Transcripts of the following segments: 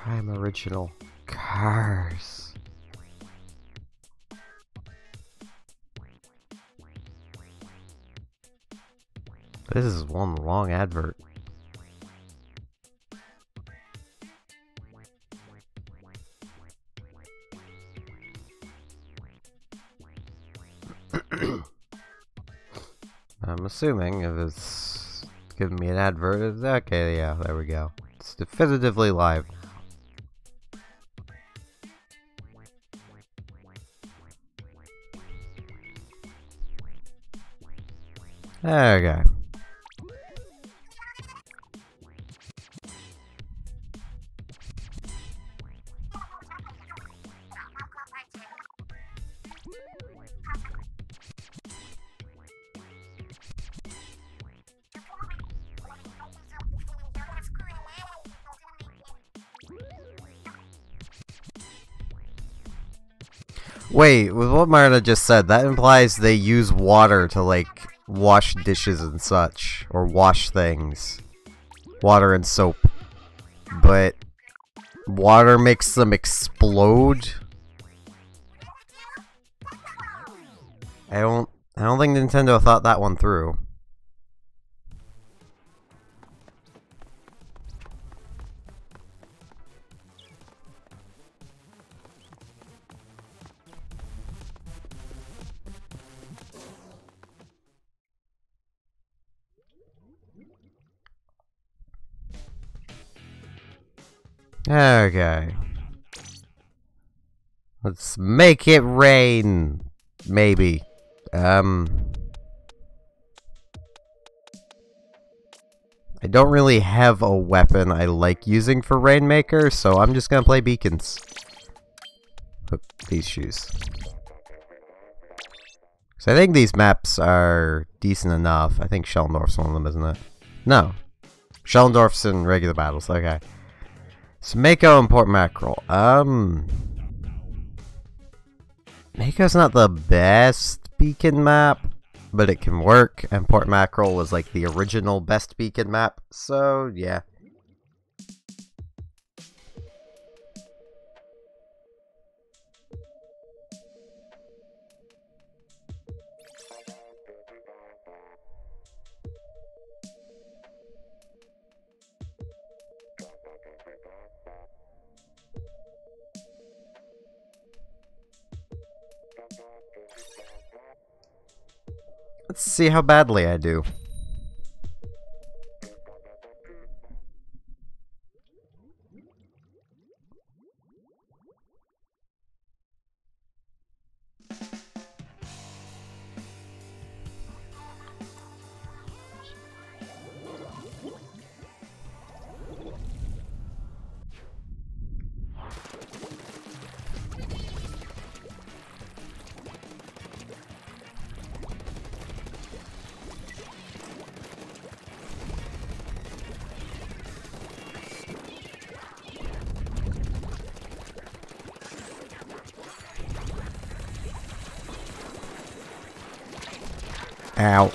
Prime original cars. This is one long advert. I'm assuming if it's giving me an advert, it's okay, yeah, there we go. It's definitively live. There we go. Wait, with what Marta just said, that implies they use water to, like, wash dishes and such. Or wash things. Water and soap. But water makes them explode? I don't think Nintendo thought that one through. Okay. Let's make it rain. Maybe. I don't really have a weapon I like using for Rainmaker, so I'm just gonna play beacons. Put these shoes. So I think these maps are decent enough. I think Schellendorf's one of them, isn't it? No. Schellendorf's in regular battles, okay. So Mako and Port Mackerel. Mako's not the best beacon map, but it can work, and Port Mackerel was like the original best beacon map, so yeah. Let's see how badly I do. Ow.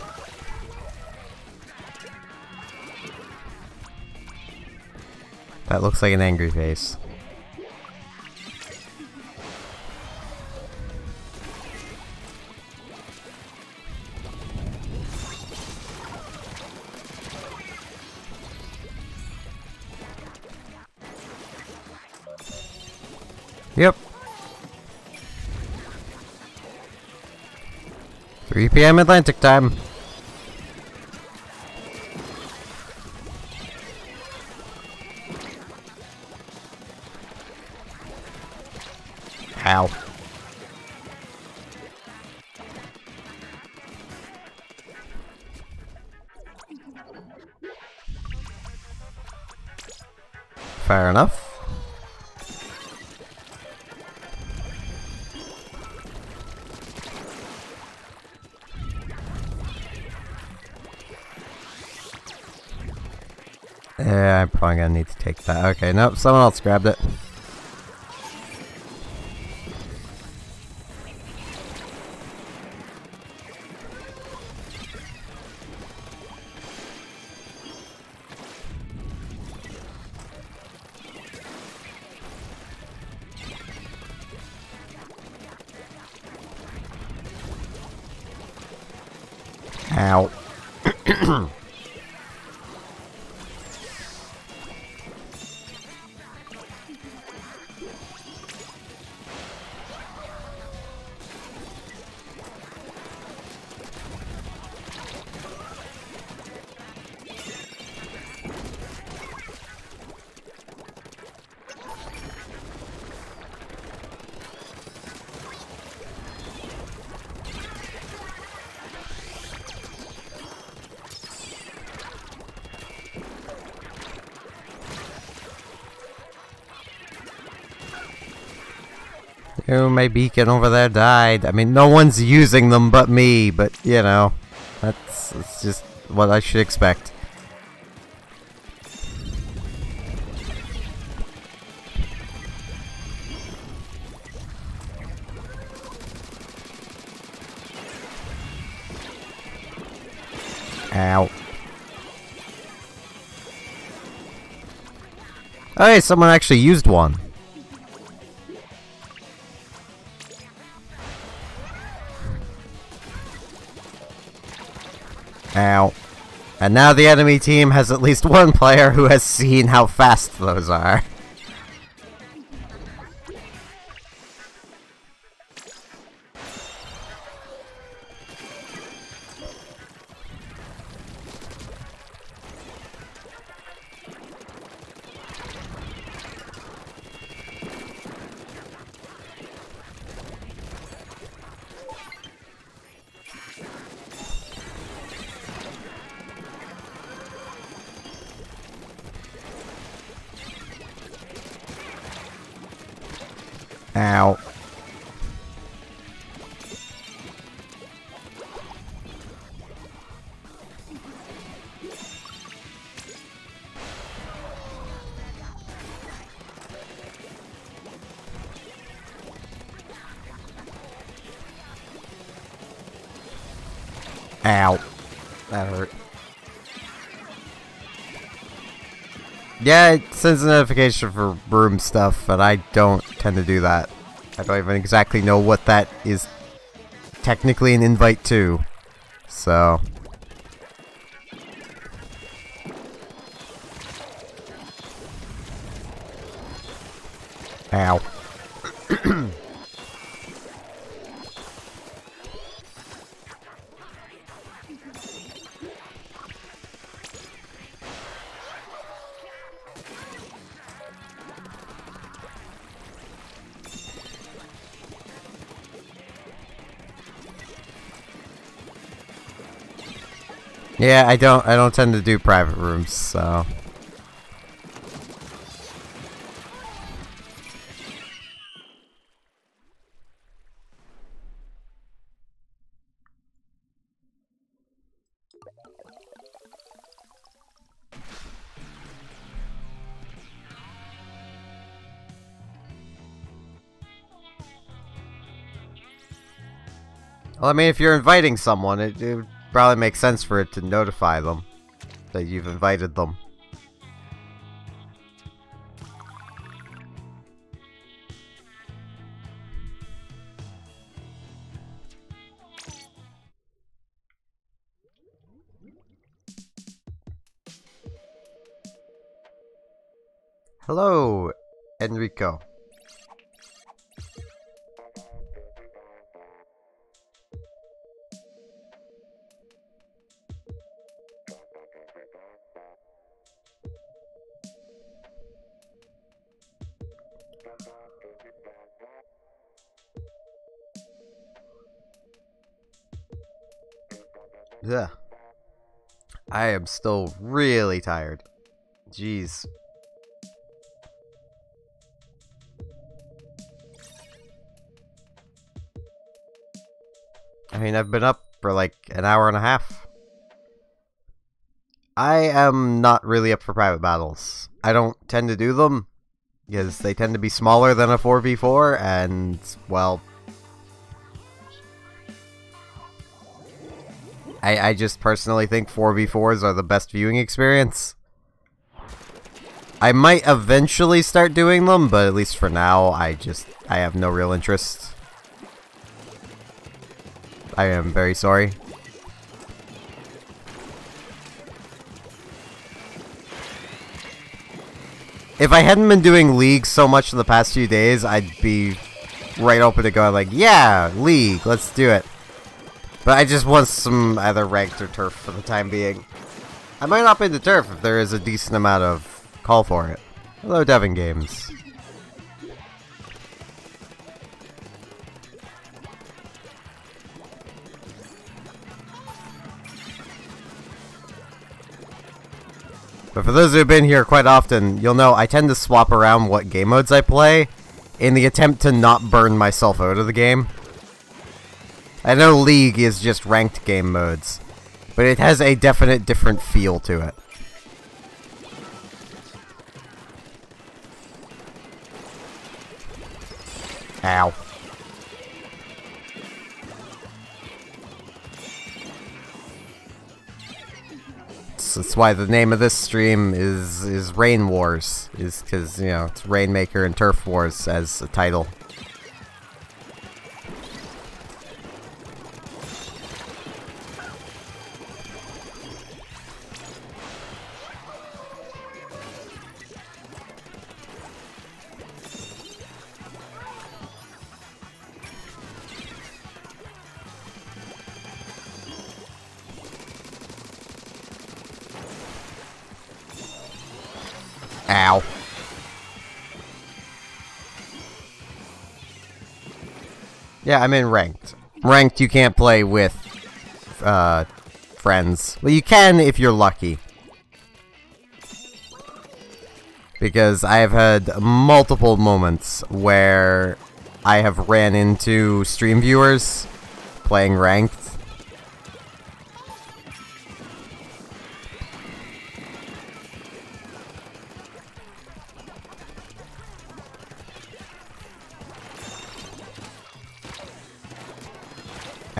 That looks like an angry face. Yep. 3 PM Atlantic time. Ow. Fair enough. Yeah, I'm probably gonna need to take that. Okay, nope, someone else grabbed it. Ow. Oh, my beacon over there died. I mean, no one's using them but me, but, you know, that's just what I should expect. Ow. Hey, someone actually used one. Ow. And now the enemy team has at least one player who has seen how fast those are. Ow. Ow. That hurt. Yeah, it sends a notification for room stuff, but I don't tend to do that. I don't even exactly know what that is technically an invite to. So. Ow. Yeah, I don't tend to do private rooms, so. Well, I mean, if you're inviting someone, it would probably make sense for it to notify them that you've invited them. Hello, Enrico. Yeah. I am still really tired. Jeez. I mean, I've been up for like an hour and a half. I am not really up for private battles. I don't tend to do them because they tend to be smaller than a 4v4 and, well, I just personally think 4v4s are the best viewing experience. I might eventually start doing them, but at least for now, I have no real interest. I am very sorry. If I hadn't been doing League so much in the past few days, I'd be right open to going like, yeah, League, let's do it. But I just want some either ranked or turf for the time being. I might opt into turf if there is a decent amount of call for it. Hello, Devon Games. But for those who have been here quite often, you'll know I tend to swap around what game modes I play in the attempt to not burn myself out of the game. I know League is just ranked game modes, but it has a definite different feel to it. Ow. That's why the name of this stream is Rain Wars, is because, you know, it's Rainmaker and Turf Wars as a title. Ow. Yeah, I'm in ranked. Ranked you can't play with friends. Well, you can if you're lucky. Because I have had multiple moments where I have ran into stream viewers playing ranked.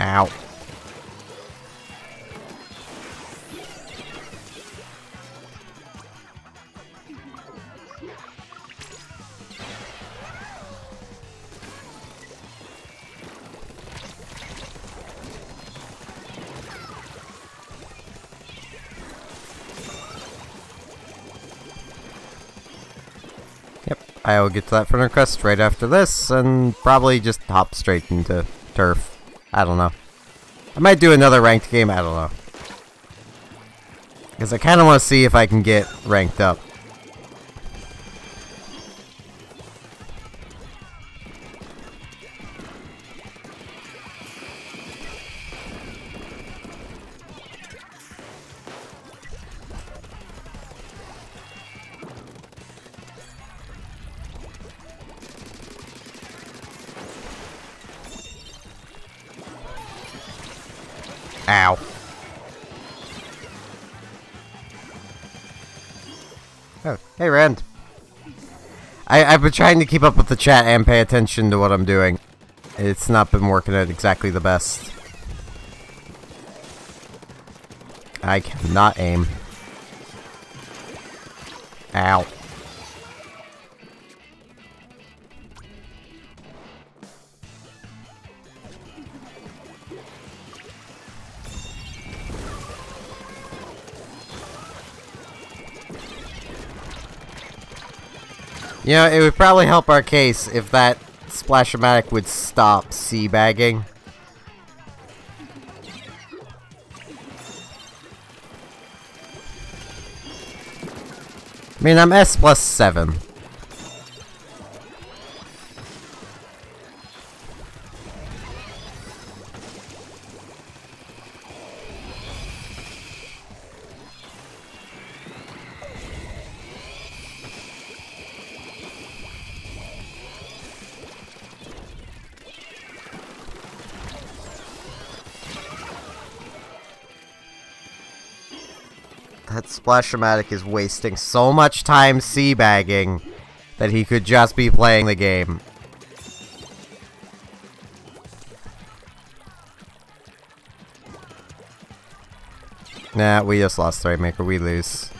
Ow. Yep, I will get to that friend request right after this, and probably just hop straight into turf. I don't know. I might do another ranked game, I don't know. Because I kind of want to see if I can get ranked up. Ow. Oh, hey Rand. I've been trying to keep up with the chat and pay attention to what I'm doing. It's not been working out exactly the best. I cannot aim. Ow. You know, it would probably help our case if that Splash-O-Matic would stop seabagging. I mean, I'm S+7. That Splash-O-Matic is wasting so much time seabagging that he could just be playing the game. Nah, we just lost Rainmaker, we lose.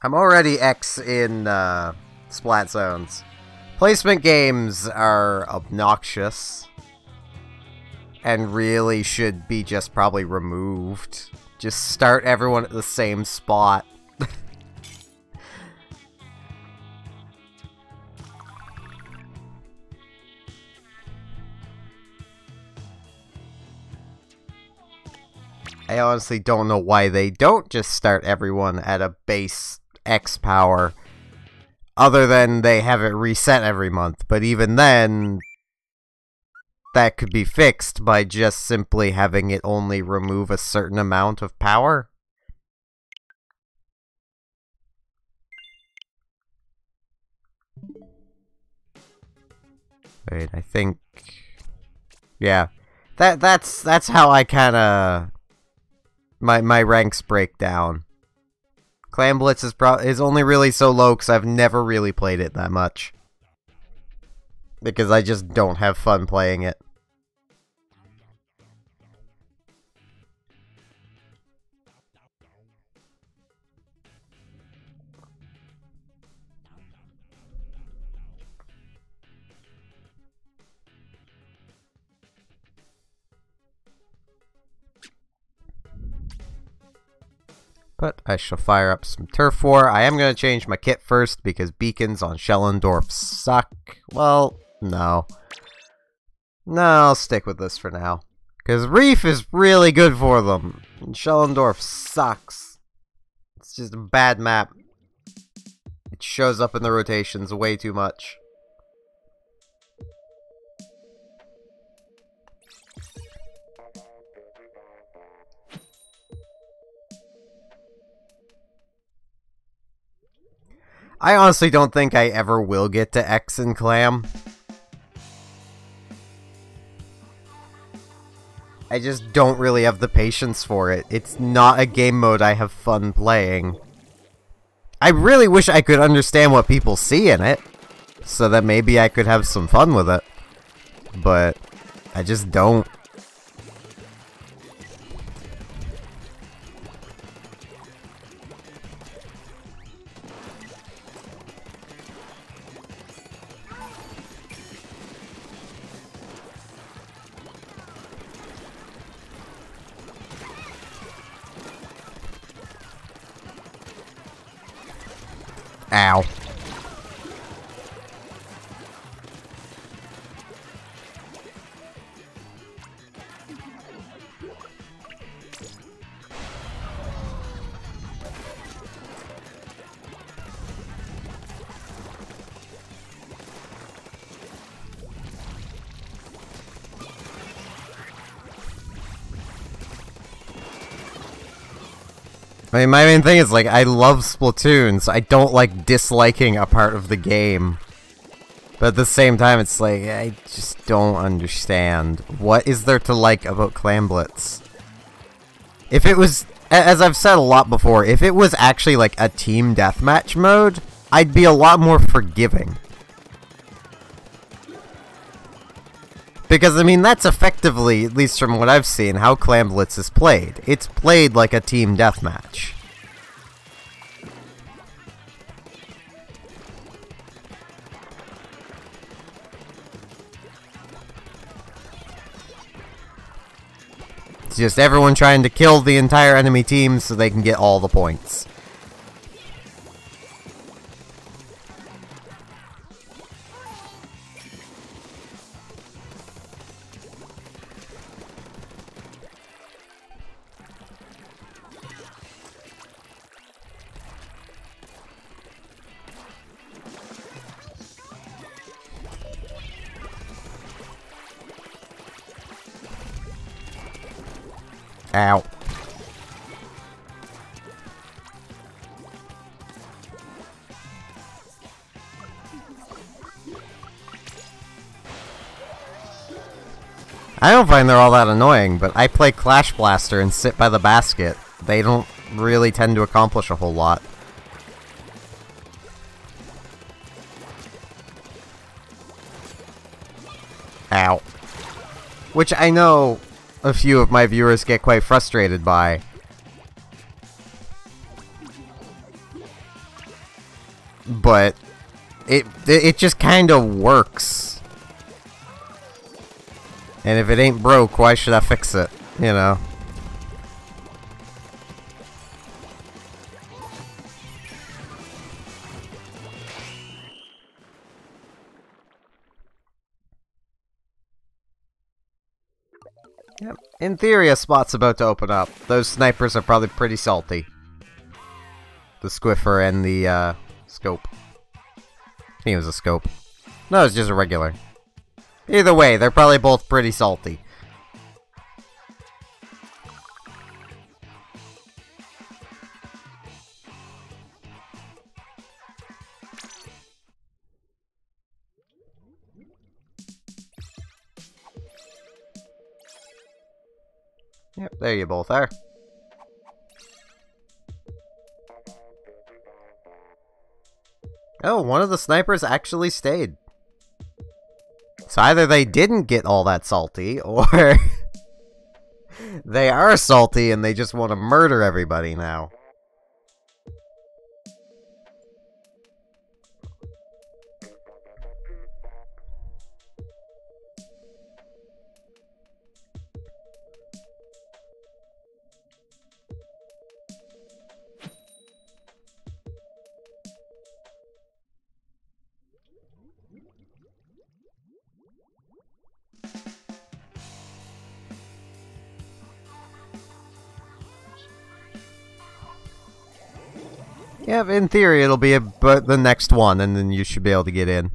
I'm already X in Splat Zones. Placement games are obnoxious. and really should be just probably removed. Just start everyone at the same spot. I honestly don't know why they don't just start everyone at a base X power, other than they have it reset every month. But even then, that could be fixed by just simply having it only remove a certain amount of power. Wait, I think... yeah. That's how I kinda... My ranks break down. Clan Blitz is only really so low because I've never really played it that much. Because I just don't have fun playing it. But I shall fire up some Turf War. I am going to change my kit first because beacons on Schellendorf suck. Well, no. No, I'll stick with this for now. Because Reef is really good for them. And Schellendorf sucks. It's just a bad map. It shows up in the rotations way too much. I honestly don't think I ever will get to X and Clam. I just don't really have the patience for it. It's not a game mode I have fun playing. I really wish I could understand what people see in it, so that maybe I could have some fun with it. But I just don't. Ow. I mean, my main thing is, like, I love Splatoon, so I don't like disliking a part of the game. But at the same time, it's like, I just don't understand. What is there to like about Clan Blitz? If it was, as I've said a lot before, if it was actually, like, a team deathmatch mode, I'd be a lot more forgiving. Because, I mean, that's effectively, at least from what I've seen, how Clan Blitz is played. It's played like a team deathmatch. It's just everyone trying to kill the entire enemy team so they can get all the points. Ow. I don't find they're all that annoying, but I play Clash Blaster and sit by the basket. They don't really tend to accomplish a whole lot. Ow. Which I know a few of my viewers get quite frustrated by. But it just kind of works. And if it ain't broke, why should I fix it? You know? Yep. In theory, a spot's about to open up. Those snipers are probably pretty salty. The Squiffer and the, scope. I think it was a scope. No, it's just a regular. Either way, they're probably both pretty salty. Yep, there you both are. Oh, one of the snipers actually stayed. So either they didn't get all that salty, or they are salty and they just want to murder everybody now. Yeah, in theory it'll be the next one, and then you should be able to get in.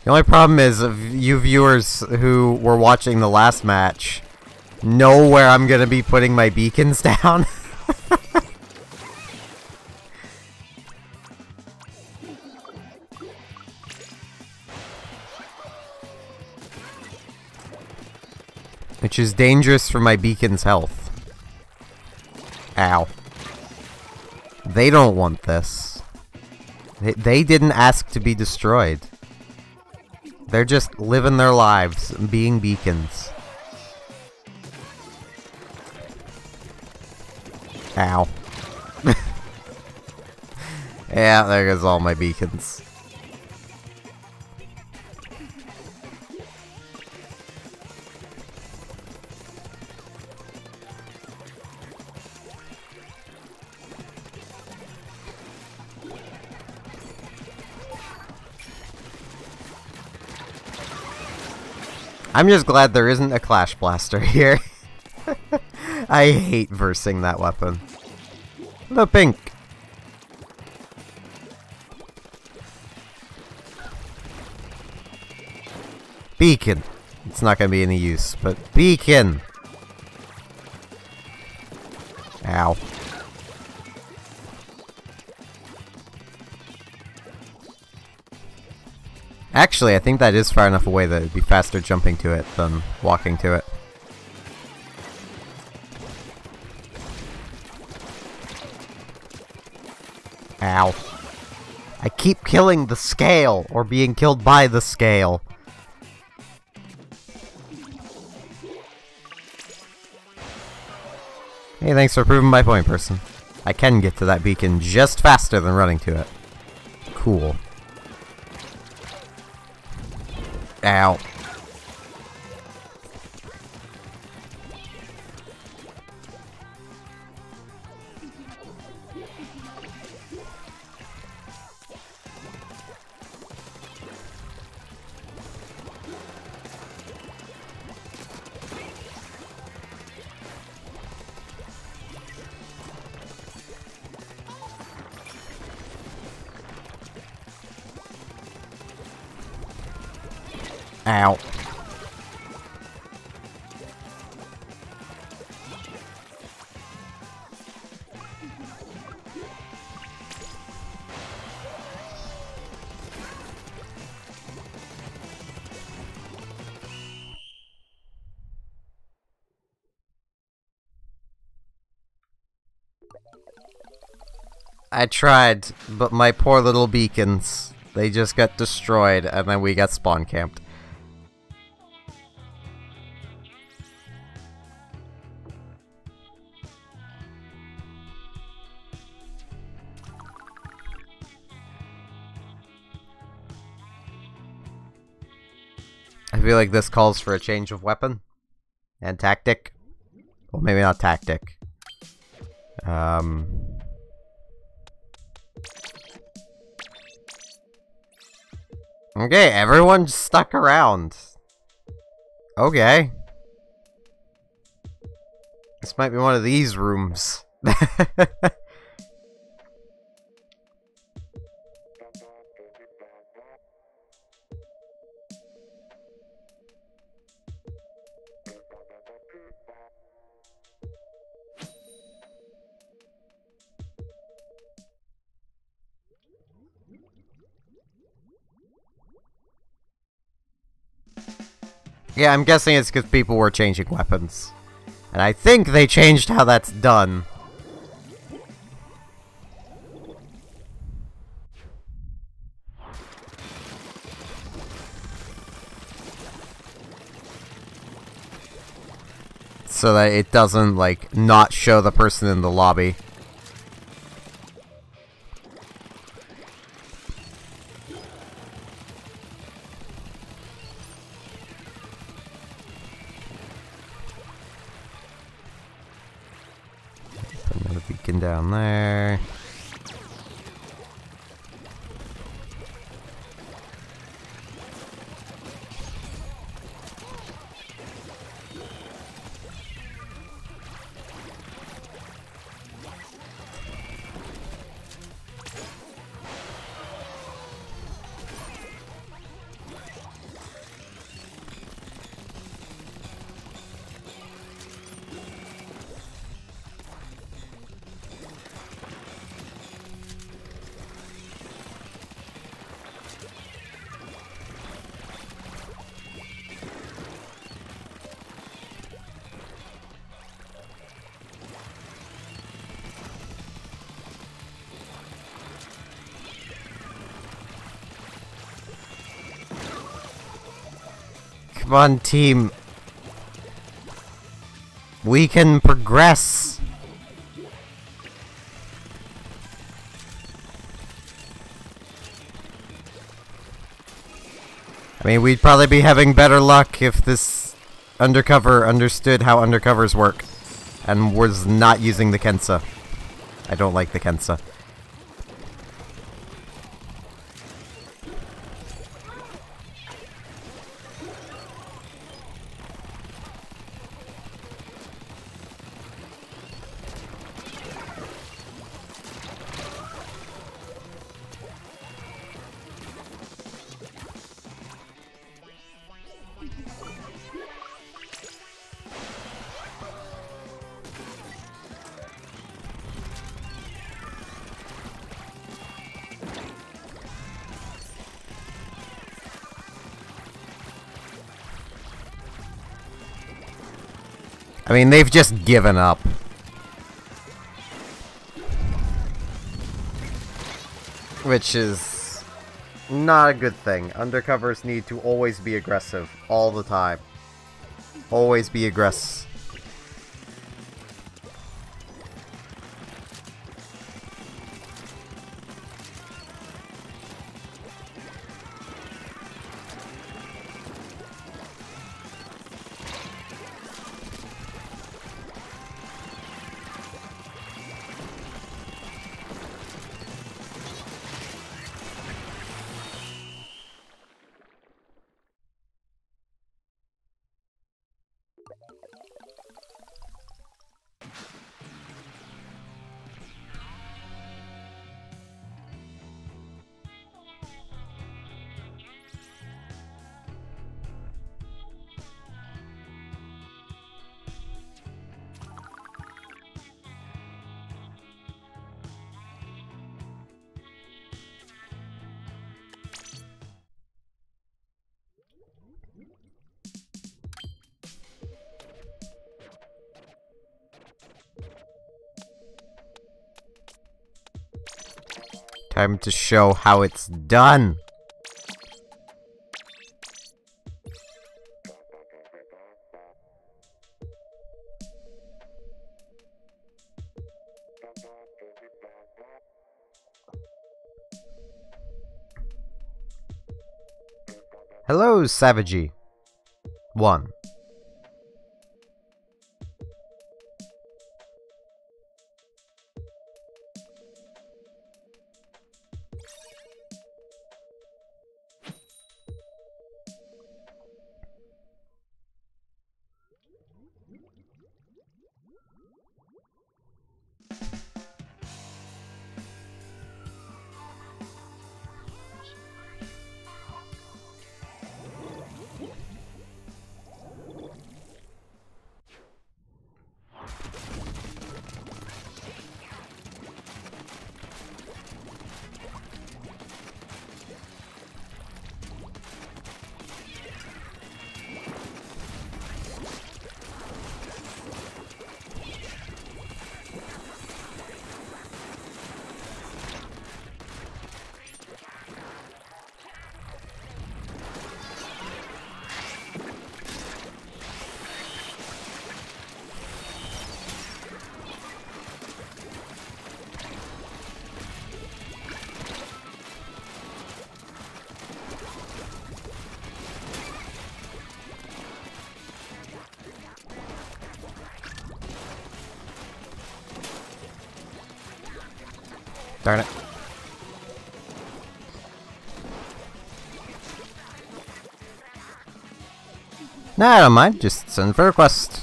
The only problem is, you viewers who were watching the last match know where I'm gonna be putting my beacons down. Which is dangerous for my beacon's health. Ow. They don't want this. They didn't ask to be destroyed. They're just living their lives, being beacons. Ow. Yeah, there goes all my beacons. I'm just glad there isn't a Clash Blaster here. I hate versing that weapon. The pink. Beacon. It's not going to be any use, but beacon. Ow. Actually, I think that is far enough away that it'd be faster jumping to it than walking to it. Ow. I keep killing the scale, or being killed by the scale. Hey, thanks for proving my point, person. I can get to that beacon just faster than running to it. Cool. Ow. Ow. I tried, but my poor little beacons, they just got destroyed, and then we got spawn camped. I feel like this calls for a change of weapon and tactic. Well, maybe not tactic. Okay, everyone stuck around. Okay. This might be one of these rooms. Yeah, I'm guessing it's because people were changing weapons. And I think they changed how that's done. So that it doesn't, like, not show the person in the lobby. Put another beacon down there. Come on, team. We can progress. I mean, we'd probably be having better luck if this undercover understood how undercovers work and was not using the Kensa. I don't like the Kensa. I mean, they've just given up. Which is not a good thing. Undercovers need to always be aggressive, all the time. Always be aggressive. Time to show how it's done. Hello, Savagey. 1. Darn it. Nah, I don't mind. Just send for a request.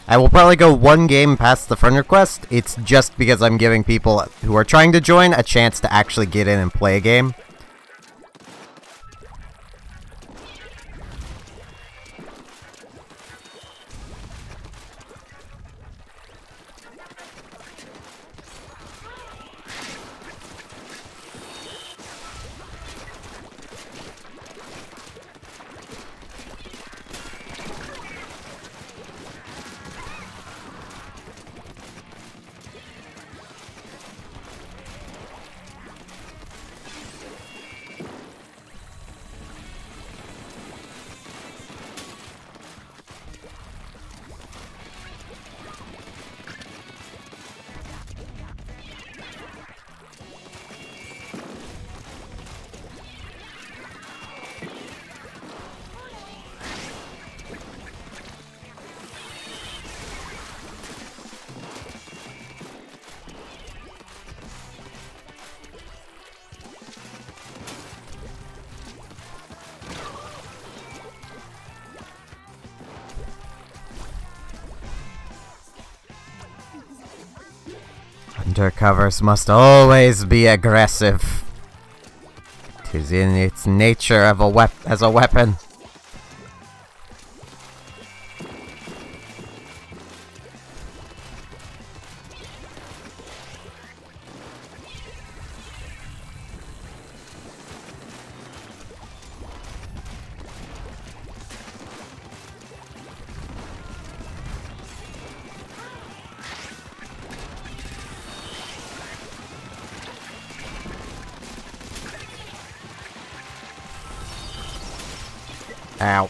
I will probably go one game past the friend request. It's just because I'm giving people who are trying to join a chance to actually get in and play a game. Undercovers must always be aggressive. 'Tis in its nature of as a weapon. Ow.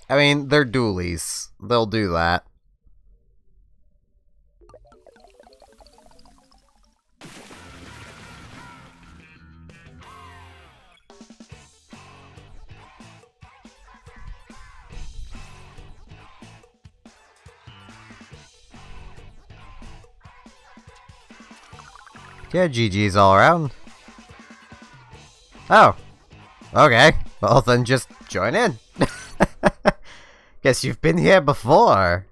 I mean, they're dualies. They'll do that. Yeah, GG's all around. Oh. Okay. Well, then just join in. Guess you've been here before.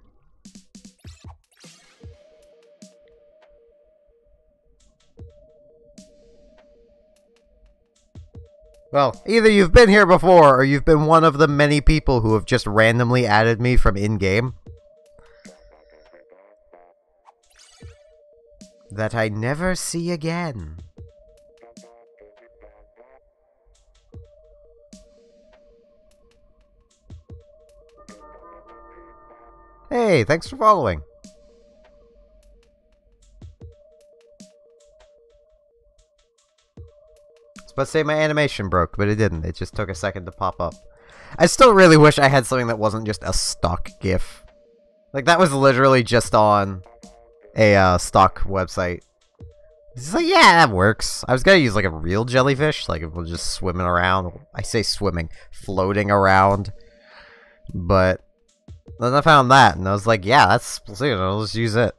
Well, either you've been here before, or you've been one of the many people who have just randomly added me from in-game. That I never see again. Hey, thanks for following. I was about to say my animation broke, but it didn't. It just took a second to pop up. I still really wish I had something that wasn't just a stock GIF. Like, that was literally just on a stock website. He's like, yeah, that works. I was gonna use like a real jellyfish, like if we're just swimming around. I say swimming, floating around. But then I found that, and I was like, yeah, that's Splatoon, I'll just use it.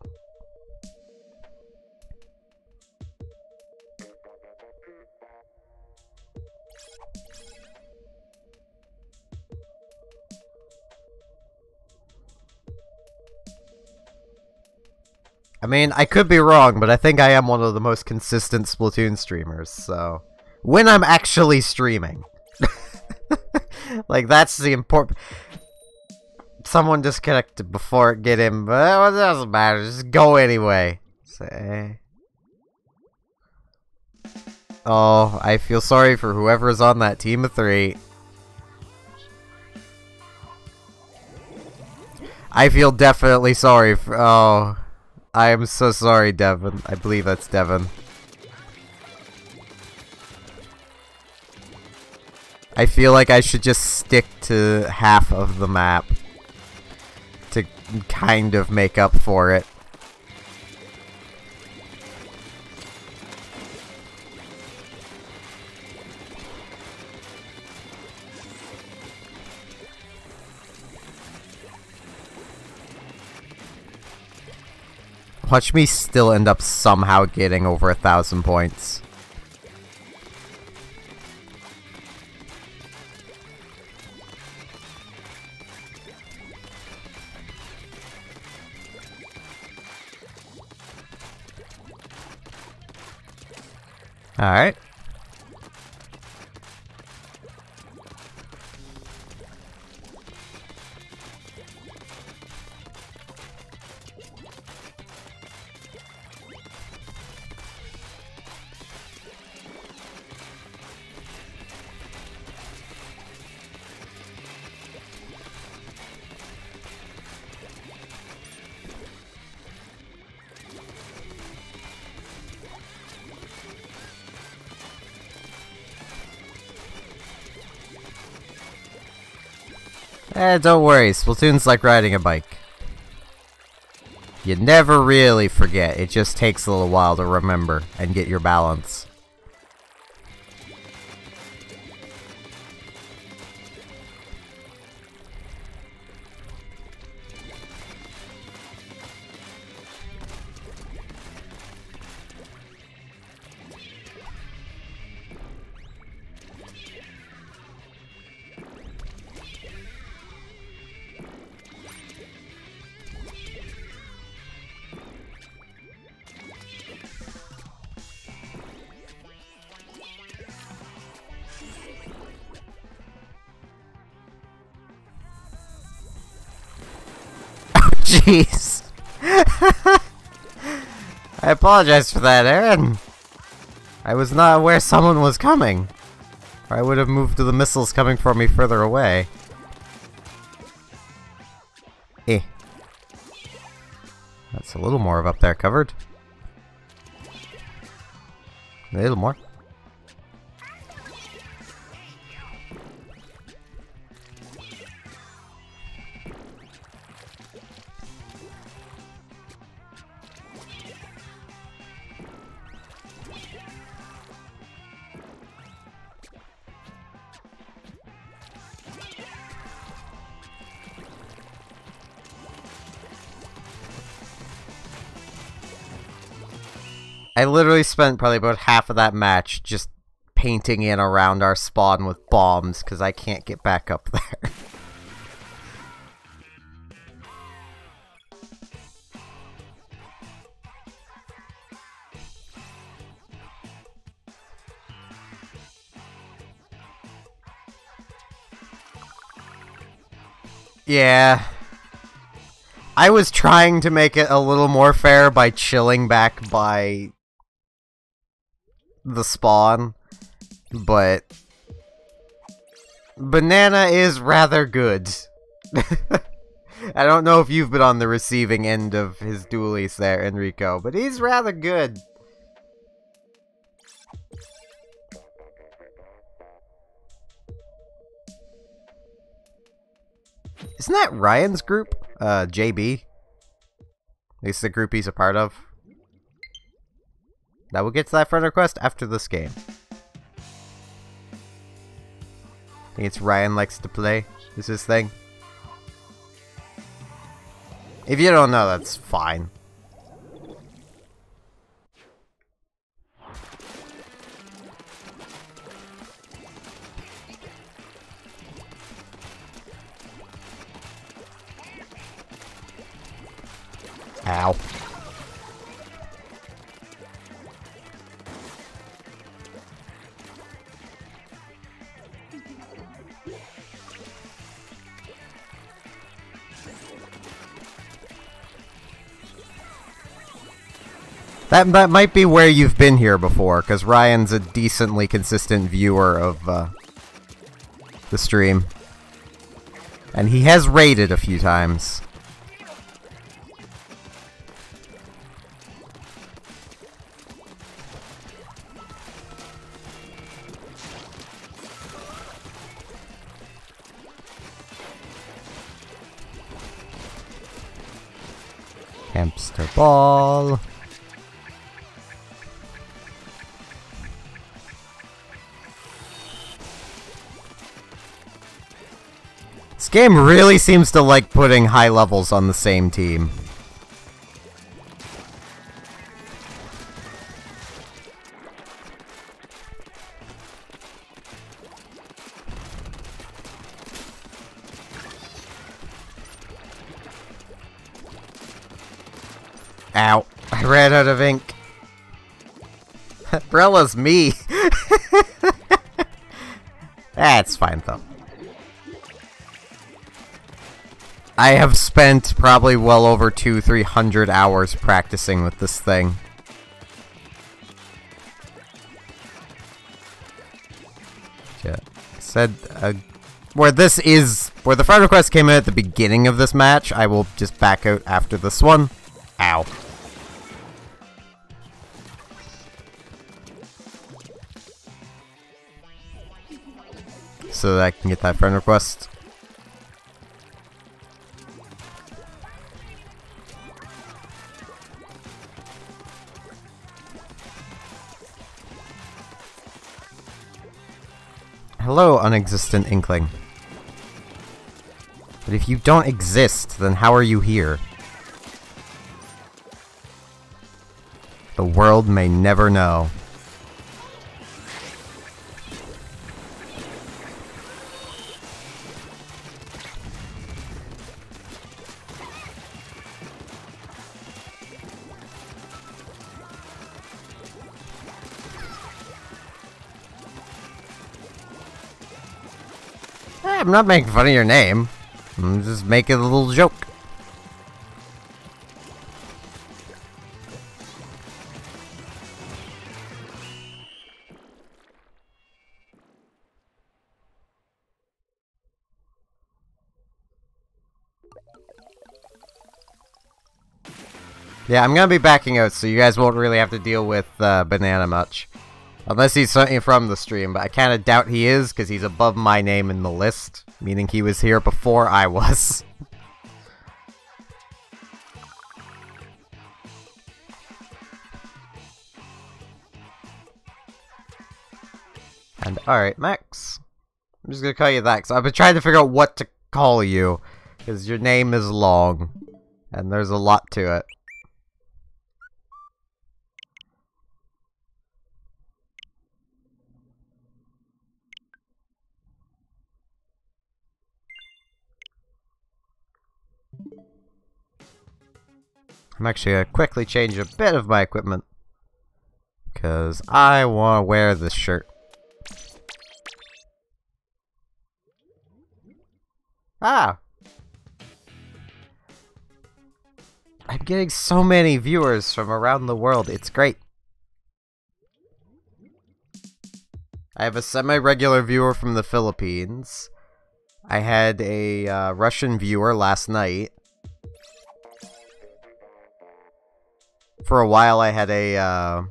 I mean, I could be wrong, but I think I am one of the most consistent Splatoon streamers, so... When I'm actually streaming. Like, that's the important... Someone disconnected before it get in, but it doesn't matter, just go anyway. Say... Oh, I feel sorry for whoever's on that team of 3. I feel definitely sorry for... Oh... I am so sorry, Devin. I believe that's Devin. I feel like I should just stick to half of the map to kind of make up for it. Watch me still end up somehow getting over 1,000 points. Alright. Don't worry, Splatoon's like riding a bike. You never really forget, it just takes a little while to remember and get your balance. Jeez. I apologize for that, Aaron. I was not aware someone was coming. Or I would have moved to the missiles coming for me further away. Eh. That's a little more of up there covered. A little more. I literally spent probably about half of that match just painting in around our spawn with bombs because I can't get back up there. Yeah. I was trying to make it a little more fair by chilling back by the spawn, but Banana is rather good. I don't know if you've been on the receiving end of his dualies there, Enrico, but he's rather good. Isn't that Ryan's group? JB? At least the group he's a part of. Now we'll get to that friend request after this game. I think it's Ryan likes to play. Is his thing. If you don't know, that's fine. Ow. That might be where you've been here before, because Ryan's a decently consistent viewer of the stream. And he has raided a few times. Hamster ball. This game really seems to like putting high levels on the same team. Ow. I ran out of ink. Brella's me. That's fine though. I have spent probably well over 200-300 hours practicing with this thing. Yeah. Said where the friend request came in at the beginning of this match, I will just back out after this one. Ow. So that I can get that friend request. Hello, unexistent inkling. But if you don't exist, then how are you here? The world may never know. I'm not making fun of your name. I'm just making a little joke. Yeah, I'm gonna be backing out, so you guys won't really have to deal with Banana much. Unless he's something from the stream, but I kinda doubt he is, because he's above my name in the list, meaning he was here before I was. And alright, Max. I'm just gonna call you that, because I've been trying to figure out what to call you, because your name is long, and there's a lot to it. I'm actually going to quickly change a bit of my equipment, because I want to wear this shirt. Ah! I'm getting so many viewers from around the world, it's great. I have a semi-regular viewer from the Philippines. I had a Russian viewer last night. For a while I had a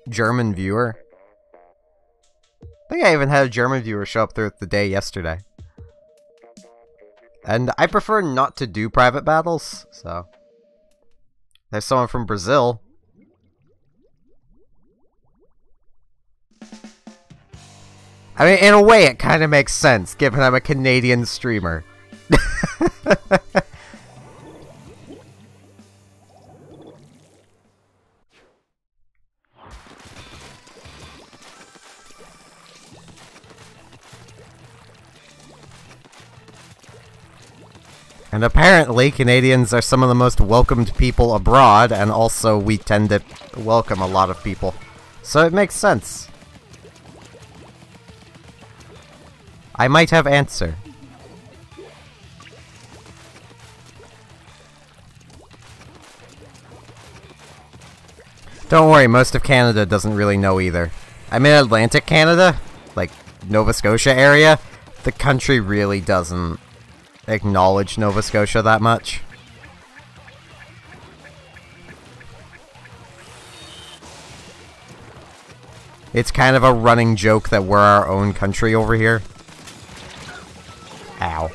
German viewer. I think I even had a German viewer show up throughout the day yesterday. And I prefer not to do private battles, so. There's someone from Brazil. I mean, in a way, it kind of makes sense, given I'm a Canadian streamer. And apparently, Canadians are some of the most welcomed people abroad, and also we tend to welcome a lot of people. So it makes sense. I might have answer. Don't worry, most of Canada doesn't really know either. I'm in Atlantic Canada, like Nova Scotia area. The country really doesn't acknowledge Nova Scotia that much. It's kind of a running joke that we're our own country over here. Ow.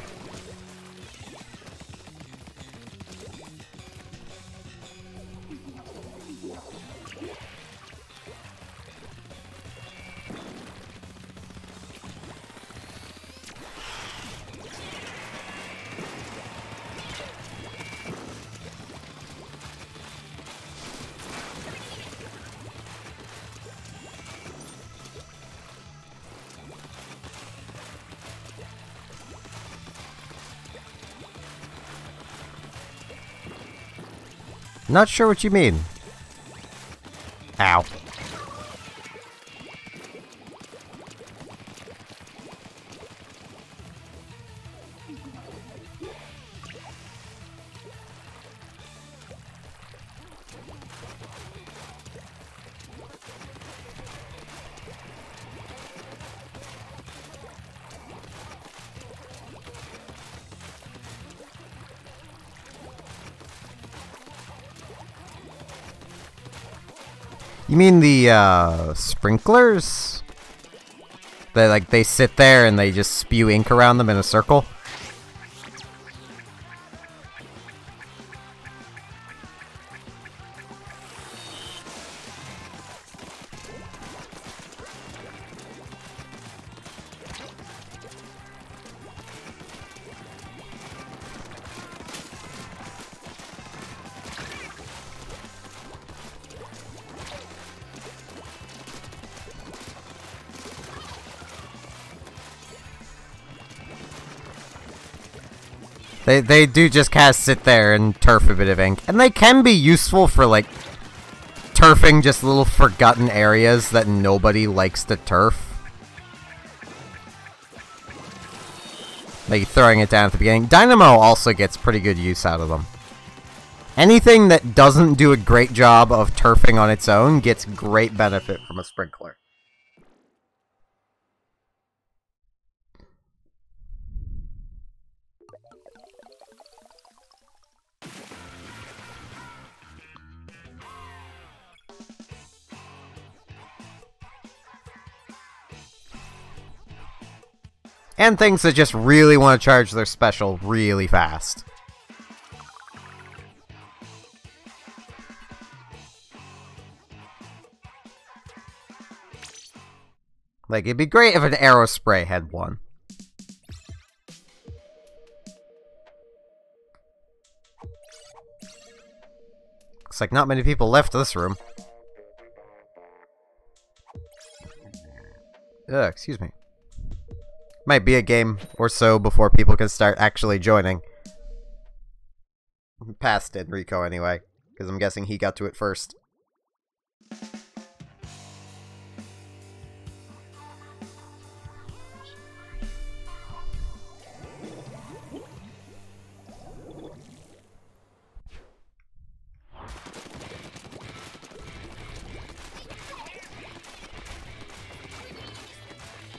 Not sure what you mean. Ow. You mean the, sprinklers? They sit there and they just spew ink around them in a circle? They do just kind of sit there and turf a bit of ink. And they can be useful for, like, turfing just little forgotten areas that nobody likes to turf. Like throwing it down at the beginning. Dynamo also gets pretty good use out of them. Anything that doesn't do a great job of turfing on its own gets great benefit from a sprinkler. And things that just really want to charge their special really fast. Like, it'd be great if an arrow spray had one. Looks like not many people left this room. Ugh, excuse me. Might be a game or so before people can start actually joining. Past Enrico, anyway, because I'm guessing he got to it first.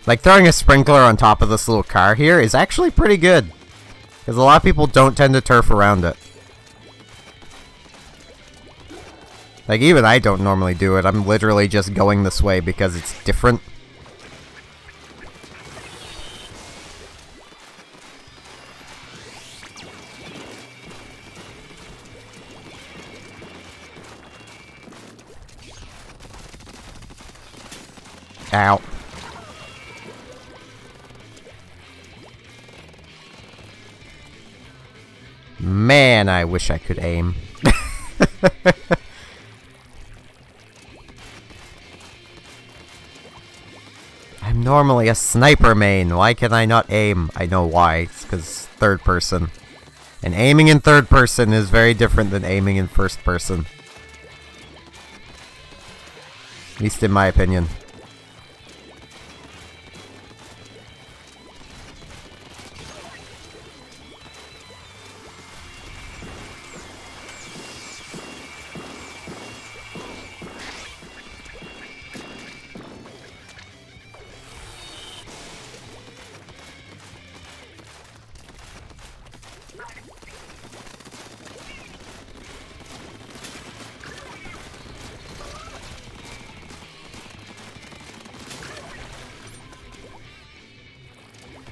Like, throwing a sprinkler on top of this little car here is actually pretty good. Because a lot of people don't tend to turf around it. Like, even I don't normally do it. I'm literally just going this way because it's different. Ow. Man, I wish I could aim. I'm normally a sniper main. Why can I not aim? I know why. It's because third person. And aiming in third person is very different than aiming in first person. At least in my opinion.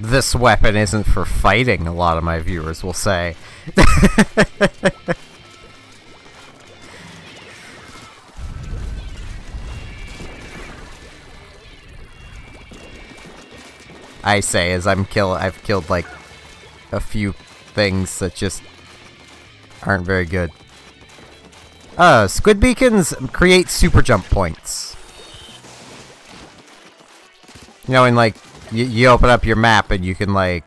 This weapon isn't for fighting, a lot of my viewers will say. I say as I've killed like a few things that just aren't very good. Squid beacons create super jump points. You know, in like you open up your map and you can like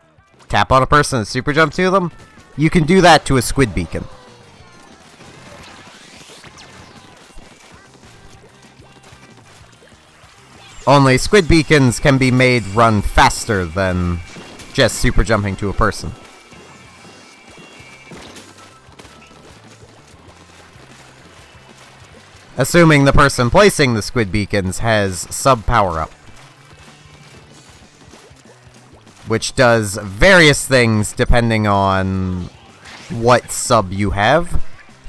tap on a person and super jump to them. You can do that to a squid beacon. Only squid beacons can be made run faster than just super jumping to a person. Assuming the person placing the squid beacons has sub power-up. Which does various things depending on what sub you have.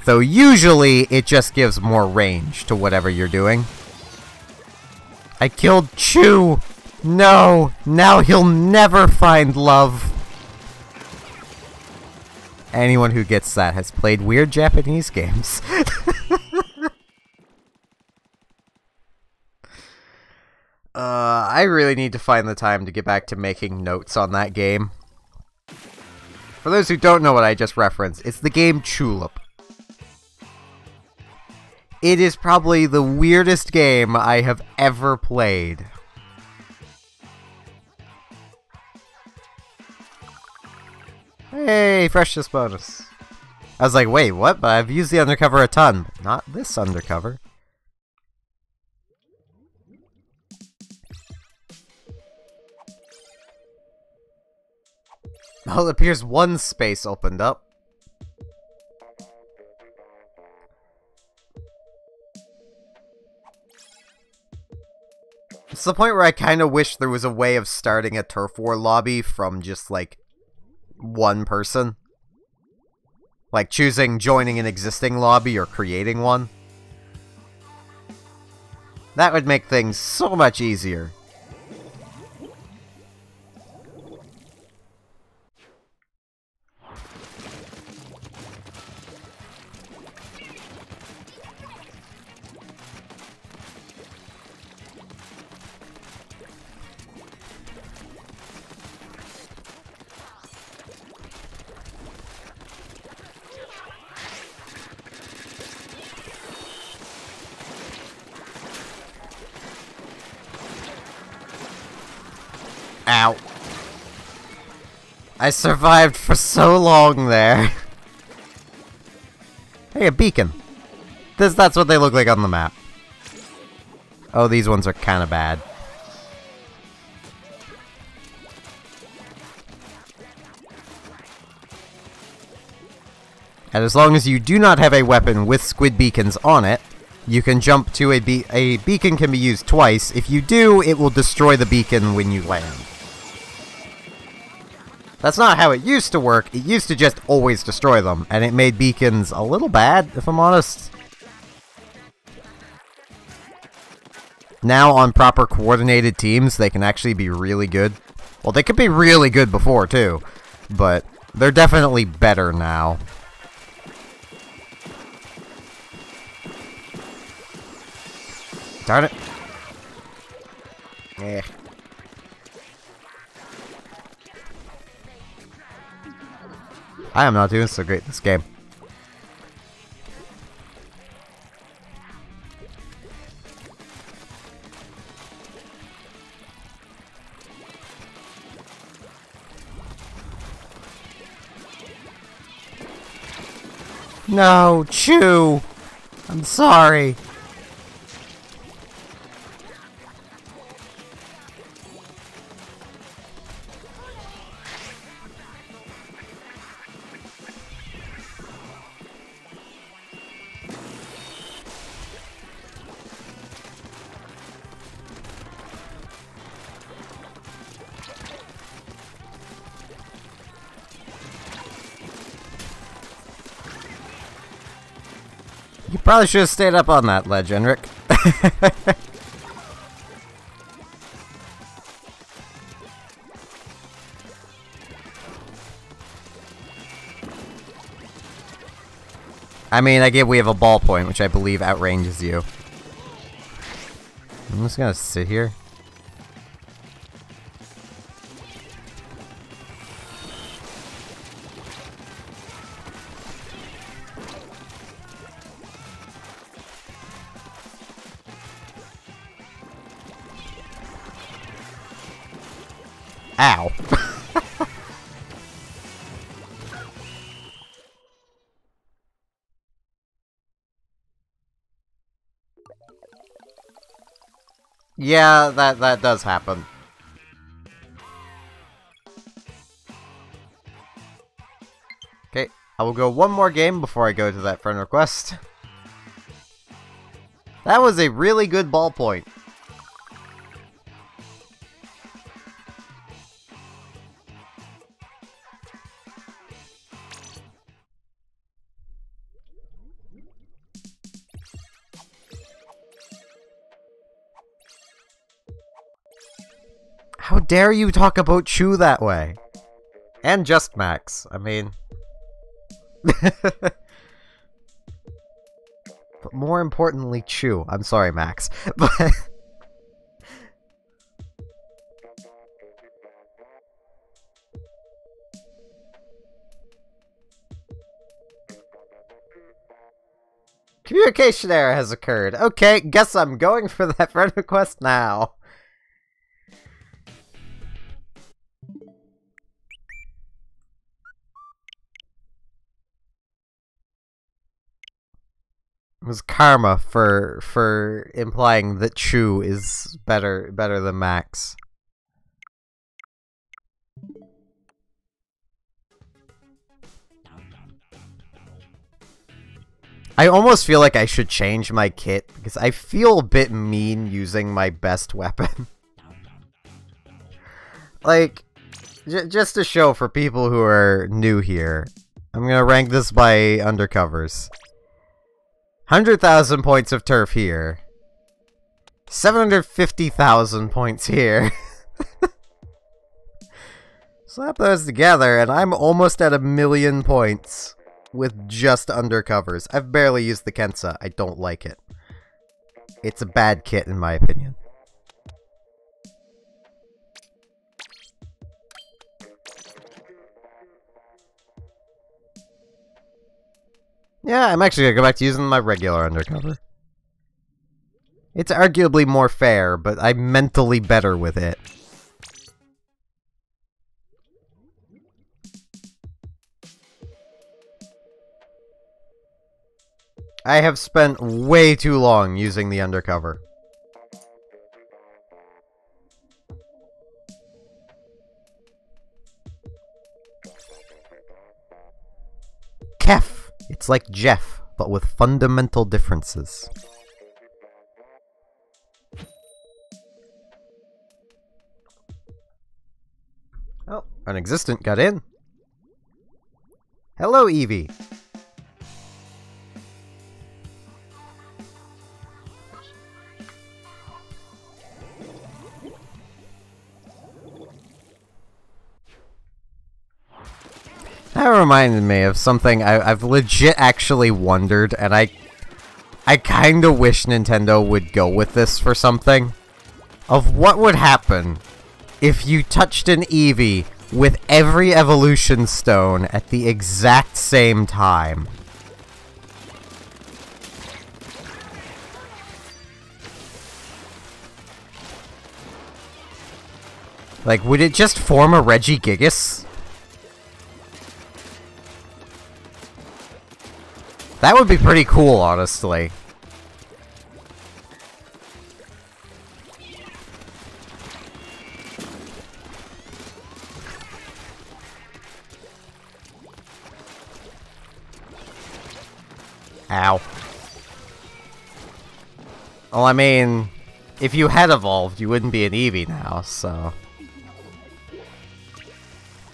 Though usually it just gives more range to whatever you're doing. I killed Chew! No! Now he'll never find love! Anyone who gets that has played weird Japanese games. I really need to find the time to get back to making notes on that game. For those who don't know what I just referenced, it's the game Tulip. It is probably the weirdest game I have ever played. Hey, freshness bonus. I was like, wait, what? But I've used the undercover a ton. But not this undercover. Well, it appears one space opened up. It's the point where I kind of wish there was a way of starting a turf war lobby from just, like, one person. Like, joining an existing lobby or creating one. That would make things so much easier. Ow. I survived for so long there. Hey, a beacon. That's what they look like on the map. Oh, these ones are kind of bad. And as long as you do not have a weapon with squid beacons on it, you can jump to a beacon can be used twice. If you do, it will destroy the beacon when you land. That's not how it used to work. It used to just always destroy them, and it made beacons a little bad, if I'm honest. Now, on proper coordinated teams, they can actually be really good. Well, they could be really good before, too, but they're definitely better now. Darn it. Eh. I am not doing so great this game. No, Chew! I'm sorry. You probably should have stayed up on that ledge, Enric. I mean, I get we have a ballpoint, which I believe outranges you. I'm just gonna sit here. Ow. Yeah, that does happen. Okay, I will go one more game before I go to that friend request. That was a really good ballpoint. How dare you talk about Chew that way? And Just Max, I mean... But more importantly, Chew. I'm sorry, Max. But... Communication error has occurred. Okay, guess I'm going for that friend request now. It was karma for implying that Chew is better than Max. I almost feel like I should change my kit because I feel a bit mean using my best weapon. Like, just to show for people who are new here, I'm gonna rank this by undercovers. 100,000 points of turf here. 750,000 points here. Slap those together and I'm almost at 1,000,000 points with just undercovers. I've barely used the Kensa. I don't like it. It's a bad kit in my opinion. Yeah, I'm actually gonna go back to using my regular undercover. It's arguably more fair, but I'm mentally better with it. I have spent way too long using the undercover. Kef! It's like Jeff, but with fundamental differences. Oh, an existent got in. Hello, Eevee. That reminded me of something I've legit actually wondered, and I kinda wish Nintendo would go with this for something. Of what would happen if you touched an Eevee with every evolution stone at the exact same time. Like, would it just form a Regigigas? That would be pretty cool, honestly. Ow. Well, I mean, if you had evolved, you wouldn't be an Eevee now, so...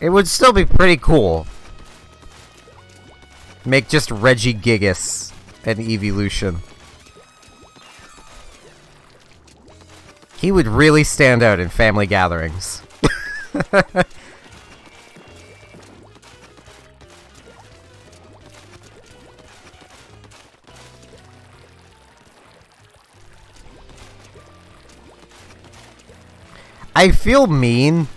It would still be pretty cool. Make just Regigigas an evolution. He would really stand out in family gatherings. I feel mean,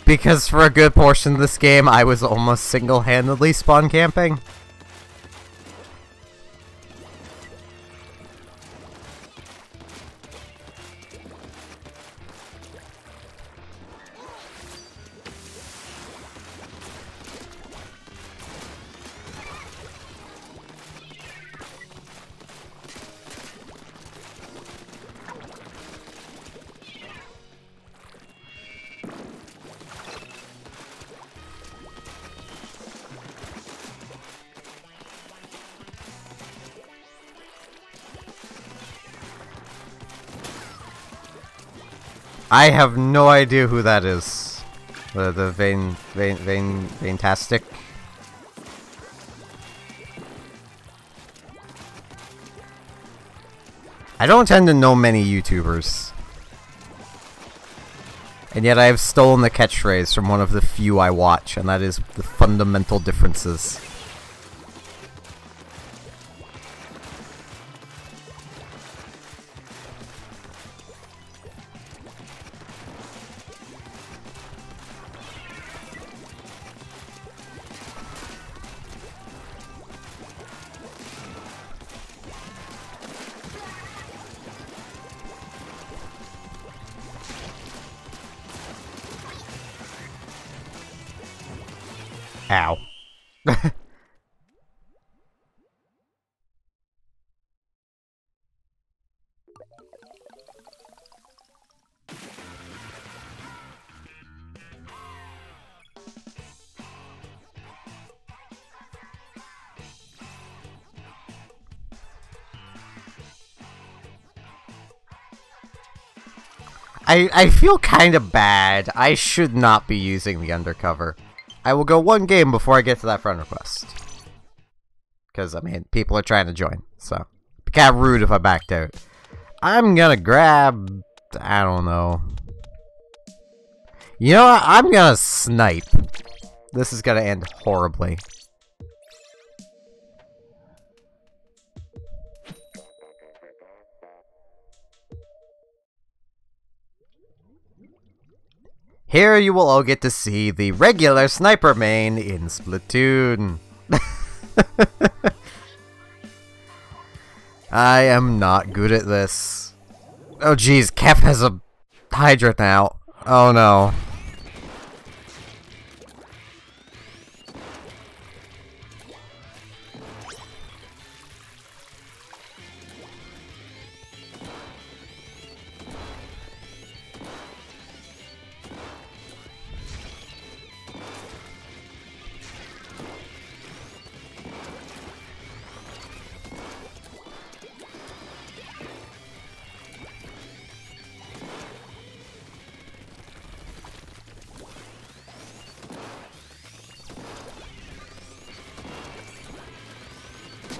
because for a good portion of this game, I was almost single-handedly spawn camping. I have no idea who that is. The Vaintastic. I don't tend to know many YouTubers. And yet I have stolen the catchphrase from one of the few I watch, and that is the fundamental differences. Ow. I feel kind of bad. I should not be using the undercover. I will go one game before I get to that friend request. Because, I mean, people are trying to join, so... It'd be kind of rude if I backed out. I'm gonna grab... I don't know. You know what? I'm gonna snipe. This is gonna end horribly. Here you will all get to see the regular sniper main in Splatoon. I am not good at this. Oh jeez, Kef has a Hydra now. Oh no.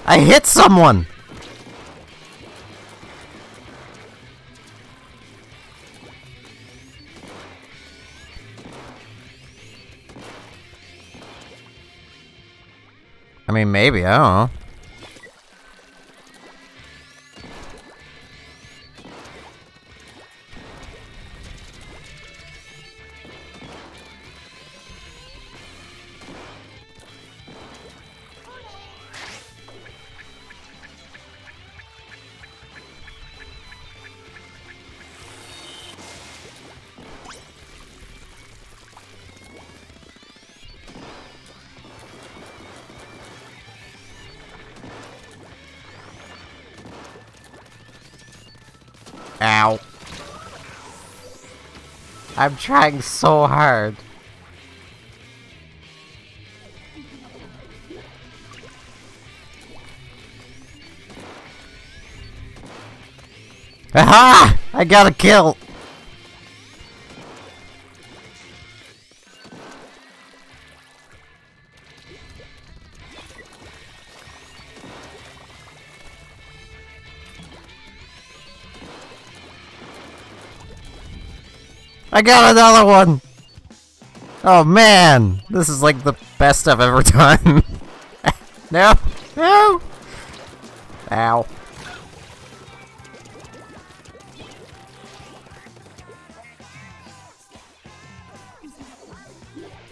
I hit someone! I mean, maybe, I don't know. Ow. I'm trying so hard. Aha! I got a kill! I got another one! Oh man! This is like the best I've ever done. No! No! Ow.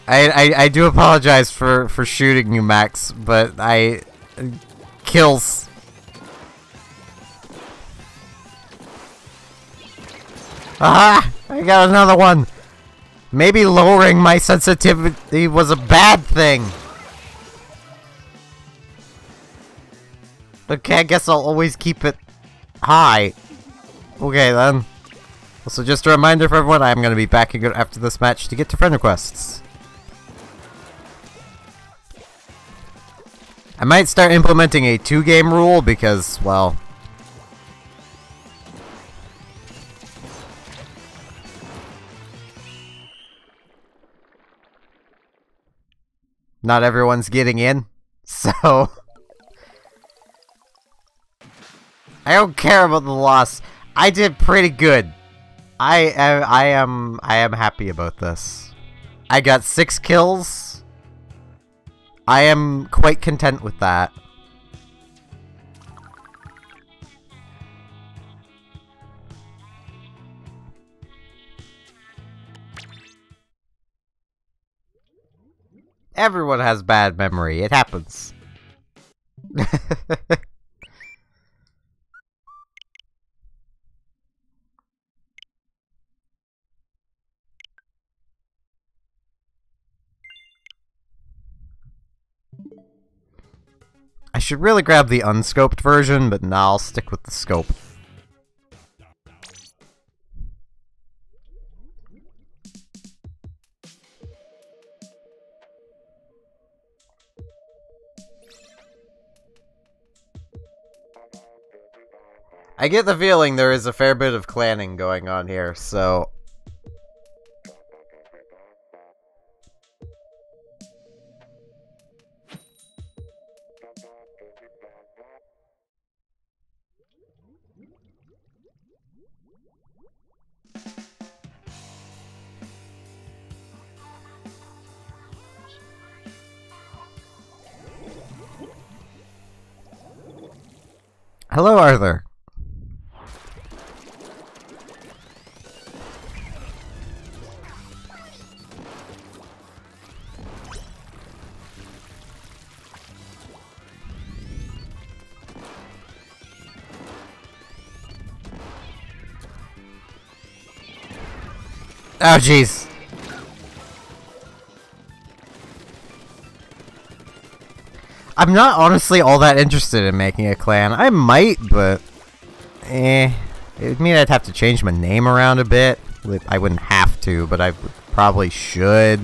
I do apologize for shooting you, Max, but kills. Ah! I got another one! Maybe lowering my sensitivity was a bad thing. Okay, I guess I'll always keep it high. Okay, then. Also, just a reminder for everyone, I'm going to be back after this match to get to friend requests. I might start implementing a 2-game rule because, well... not everyone's getting in, so... I don't care about the loss. I did pretty good. I am happy about this. I got 6 kills. I am quite content with that. Everyone has bad memory. It happens. I should really grab the unscoped version, but nah, I'll stick with the scope. I get the feeling there is a fair bit of clanning going on here, so... Hello, Arthur. Oh, jeez. I'm not honestly all that interested in making a clan. I might, but... It would mean I'd have to change my name around a bit. I wouldn't have to, but I probably should.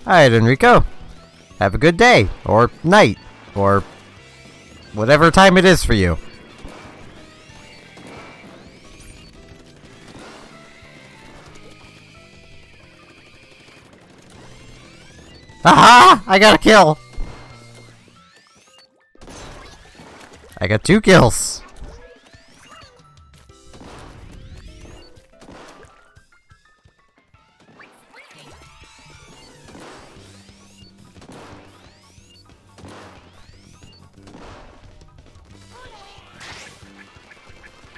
Alright, Enrico. Have a good day. Or night. Or... whatever time it is for you. Aha! I got a kill! I got 2 kills.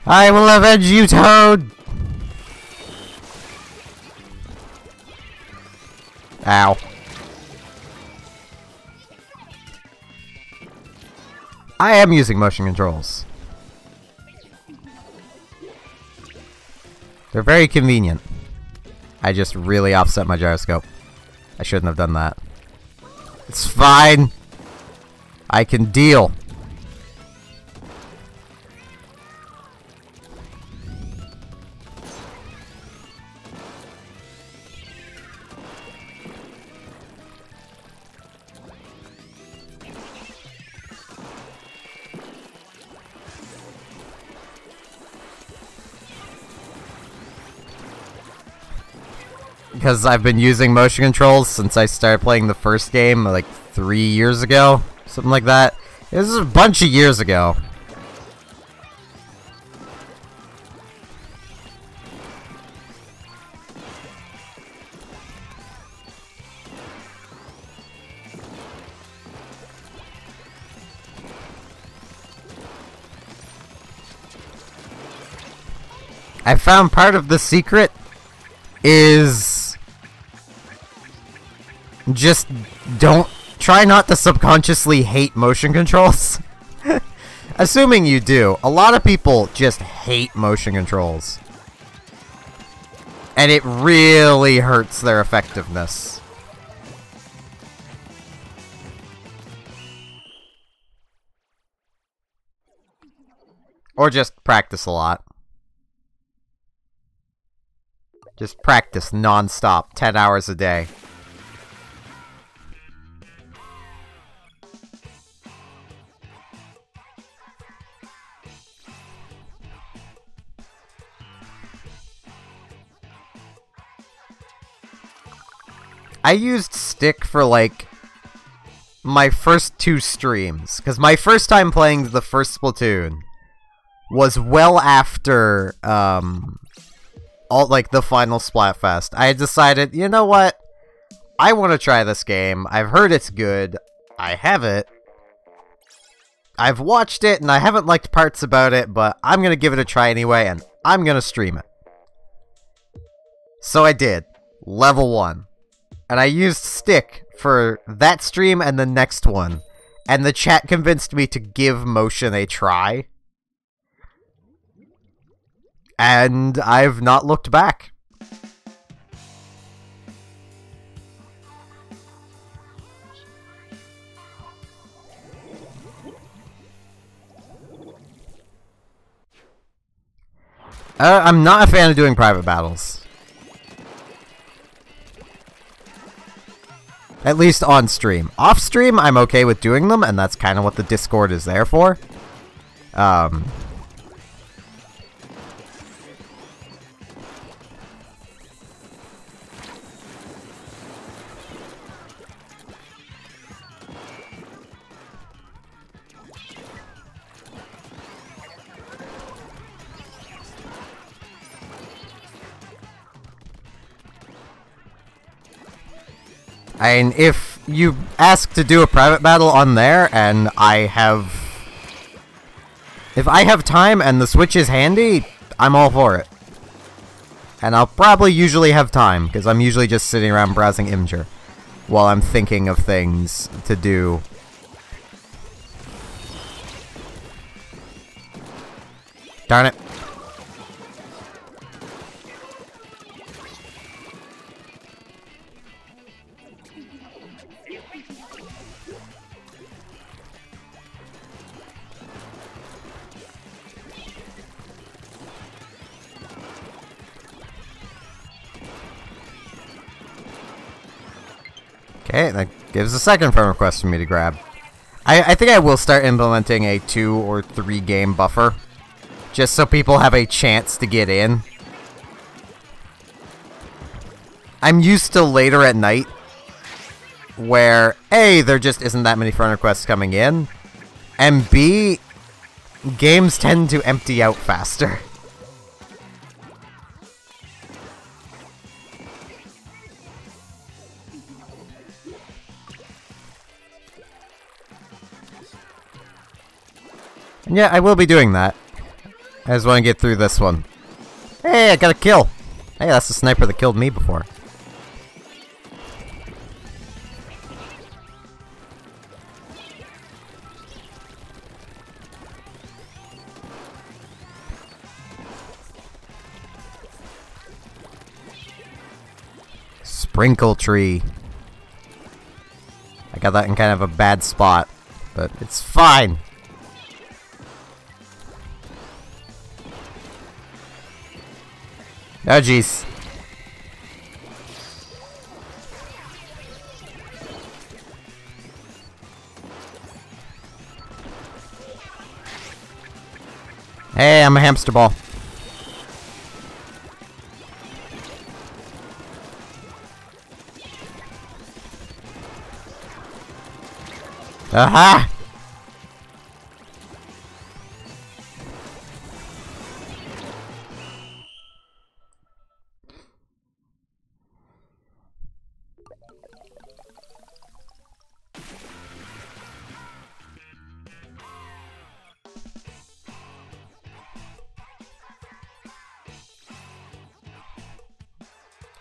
I will avenge you, Toad! Ow. I am using motion controls. They're very convenient. I just really offset my gyroscope. I shouldn't have done that. It's fine. I can deal. Because I've been using motion controls since I started playing the first game, like 3 years ago. Something like that. This is a bunch of years ago. I found part of the secret is just try not to subconsciously hate motion controls. Assuming you do. A lot of people just hate motion controls. And it really hurts their effectiveness. Or just practice a lot. Just practice non-stop, 10 hours a day. I used Stick for, like, my first 2 streams. Because my first time playing the first Splatoon was well after, the final Splatfest. I had decided, you know what? I want to try this game. I've heard it's good. I have it. I've watched it, and I haven't liked parts about it, but I'm going to give it a try anyway, and I'm going to stream it. So I did. Level 1. And I used Stick for that stream and the next one. And the chat convinced me to give motion a try. And I've not looked back. I'm not a fan of doing private battles. At least on stream. Off stream, I'm okay with doing them, and that's kind of what the Discord is there for. And if you ask to do a private battle on there, and if I have time and the Switch is handy, I'm all for it. And I'll probably usually have time, because I'm usually just sitting around browsing Imgur while I'm thinking of things to do. Darn it. Okay, that gives a second friend request for me to grab. I think I will start implementing a 2 or 3 game buffer. Just so people have a chance to get in. I'm used to later at night, where A, there just isn't that many friend requests coming in, and B, games tend to empty out faster. And yeah, I will be doing that. I just want to get through this one. Hey, I got a kill! Hey, that's the sniper that killed me before. Sprinkle tree. I got that in kind of a bad spot. but it's fine. Oh jeez. Hey, I'm a hamster ball. Aha!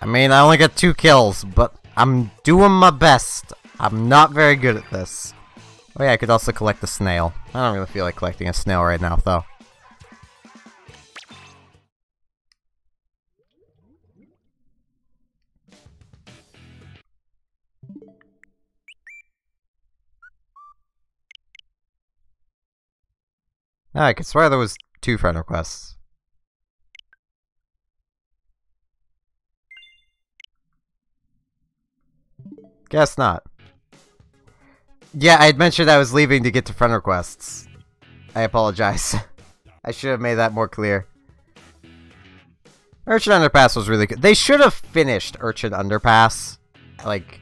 I mean, I only got 2 kills, but I'm doing my best. I'm not very good at this. Oh yeah, I could also collect the snail. I don't really feel like collecting a snail right now, though. Ah, I could swear there was 2 friend requests. Guess not. Yeah, I had mentioned I was leaving to get to friend requests. I apologize. I should have made that more clear. Urchin Underpass was really good. They should have finished Urchin Underpass. Like,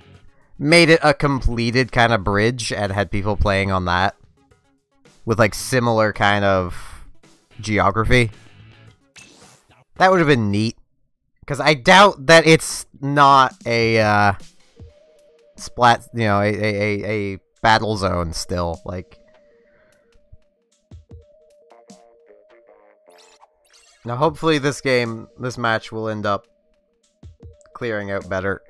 made it a completed kind of bridge and had people playing on that. With, like, similar kind of geography. That would have been neat. Because I doubt that it's not a, splat, you know, a battle zone still, like. Now hopefully this match will end up clearing out better.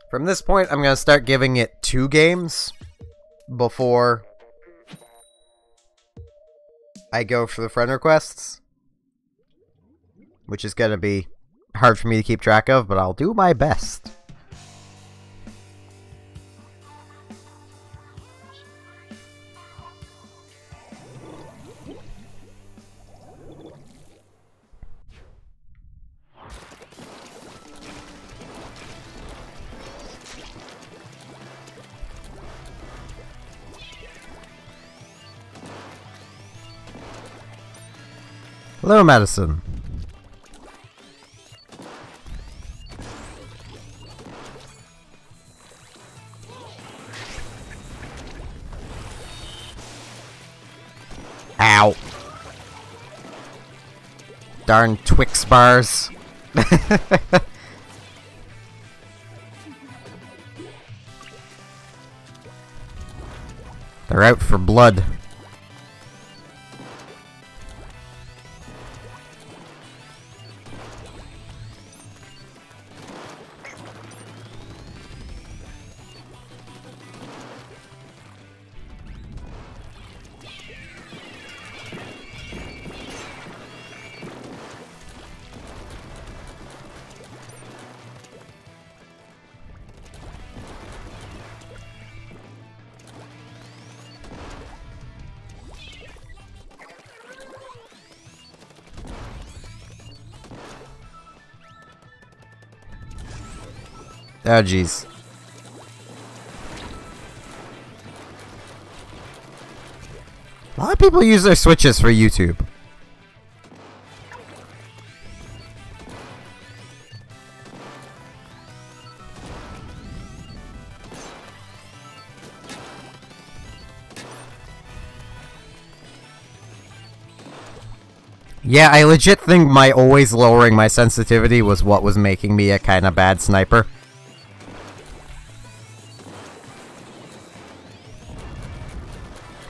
From this point, I'm gonna start giving it 2 games before I go for the friend requests, which is gonna be hard for me to keep track of, but I'll do my best. Hello, Madison. Ow. Darn Twix bars. They're out for blood. Oh, jeez. A lot of people use their Switches for YouTube. Yeah, I legit think my always lowering my sensitivity was what was making me a kind of bad sniper.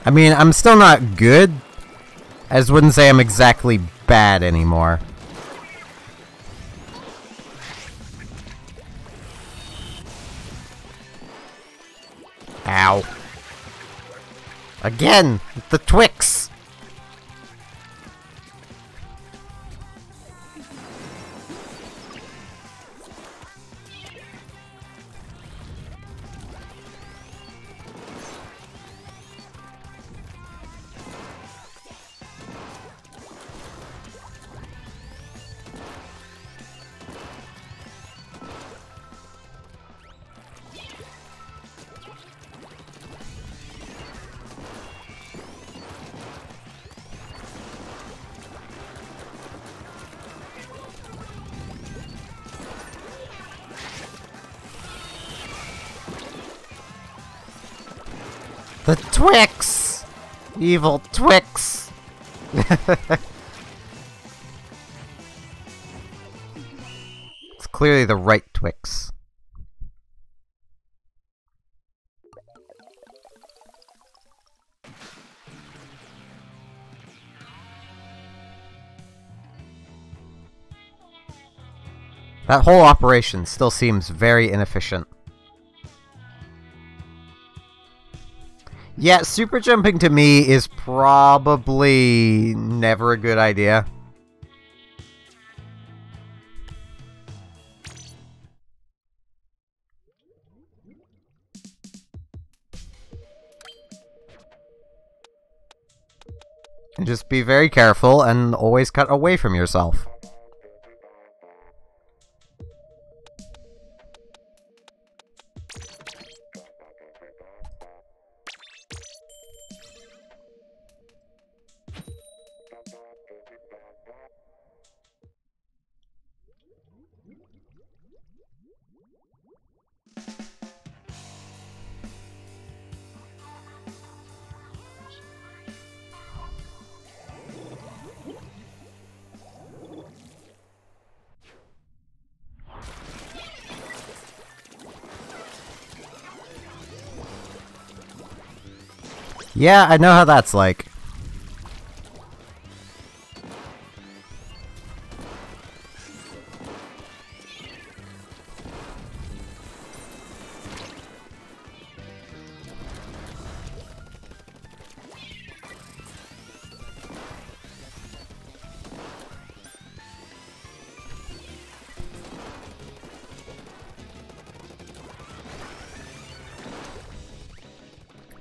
I mean, I'm still not good. I just wouldn't say I'm exactly bad anymore. Ow. Again! The Twix! The Twix! Evil Twix! It's clearly the right Twix. That whole operation still seems very inefficient. Yeah, super jumping to me is probably never a good idea. And just be very careful and always cut away from yourself. Yeah, I know how that's like.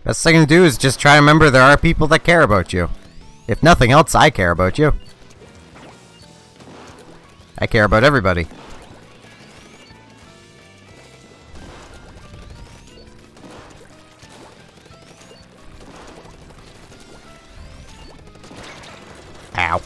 Best thing to do is just try to remember there are people that care about you. If nothing else, I care about you. I care about everybody. Ow.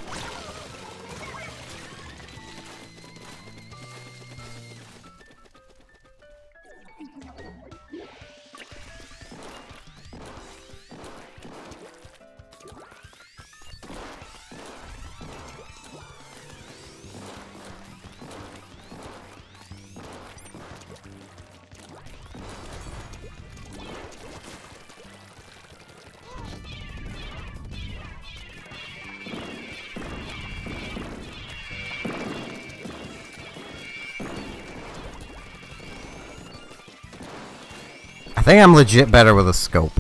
I think I'm legit better with a scope.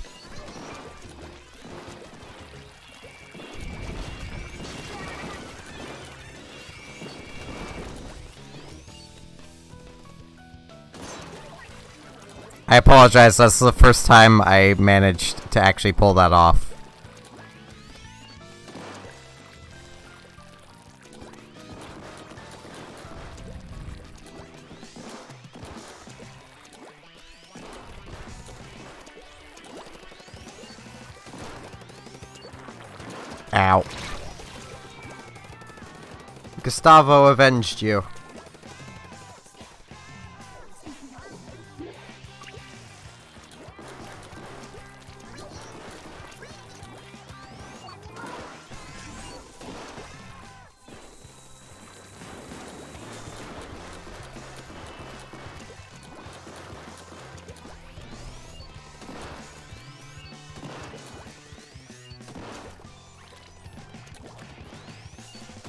I apologize, that's the first time I managed to actually pull that off. Ow. Gustavo avenged you.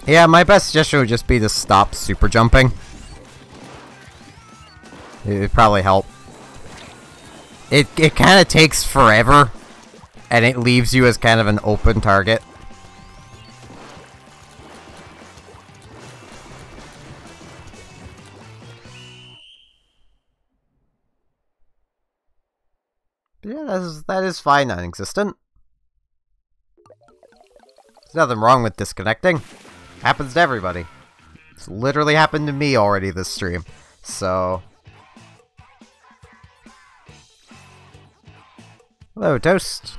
Yeah, my best suggestion would just be to stop super jumping. It would probably help. It kind of takes forever, and it leaves you as kind of an open target. Yeah, that is fine, non-existent. There's nothing wrong with disconnecting. Happens to everybody. It's literally happened to me already this stream. So... Hello, Toast.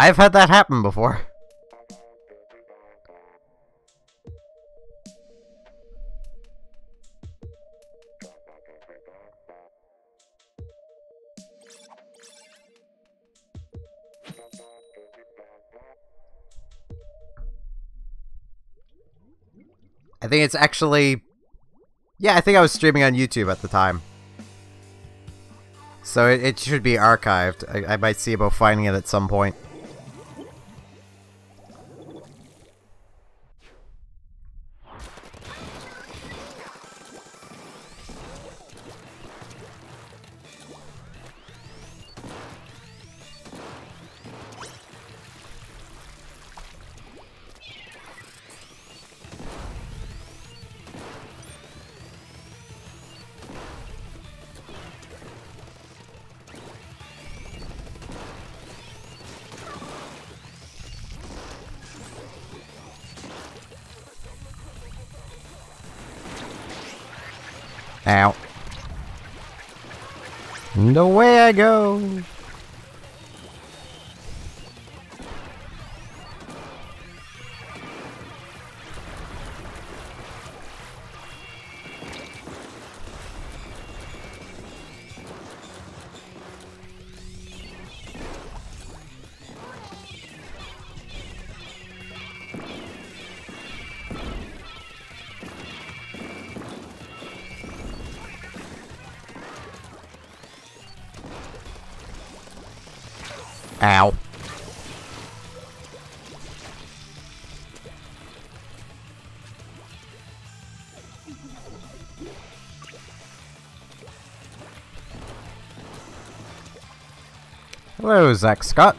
I've had that happen before. I think it's actually... Yeah, I think I was streaming on YouTube at the time. So it should be archived. I might see about finding it at some point. Ow. And away I go! Ow. Hello, Zach Scott.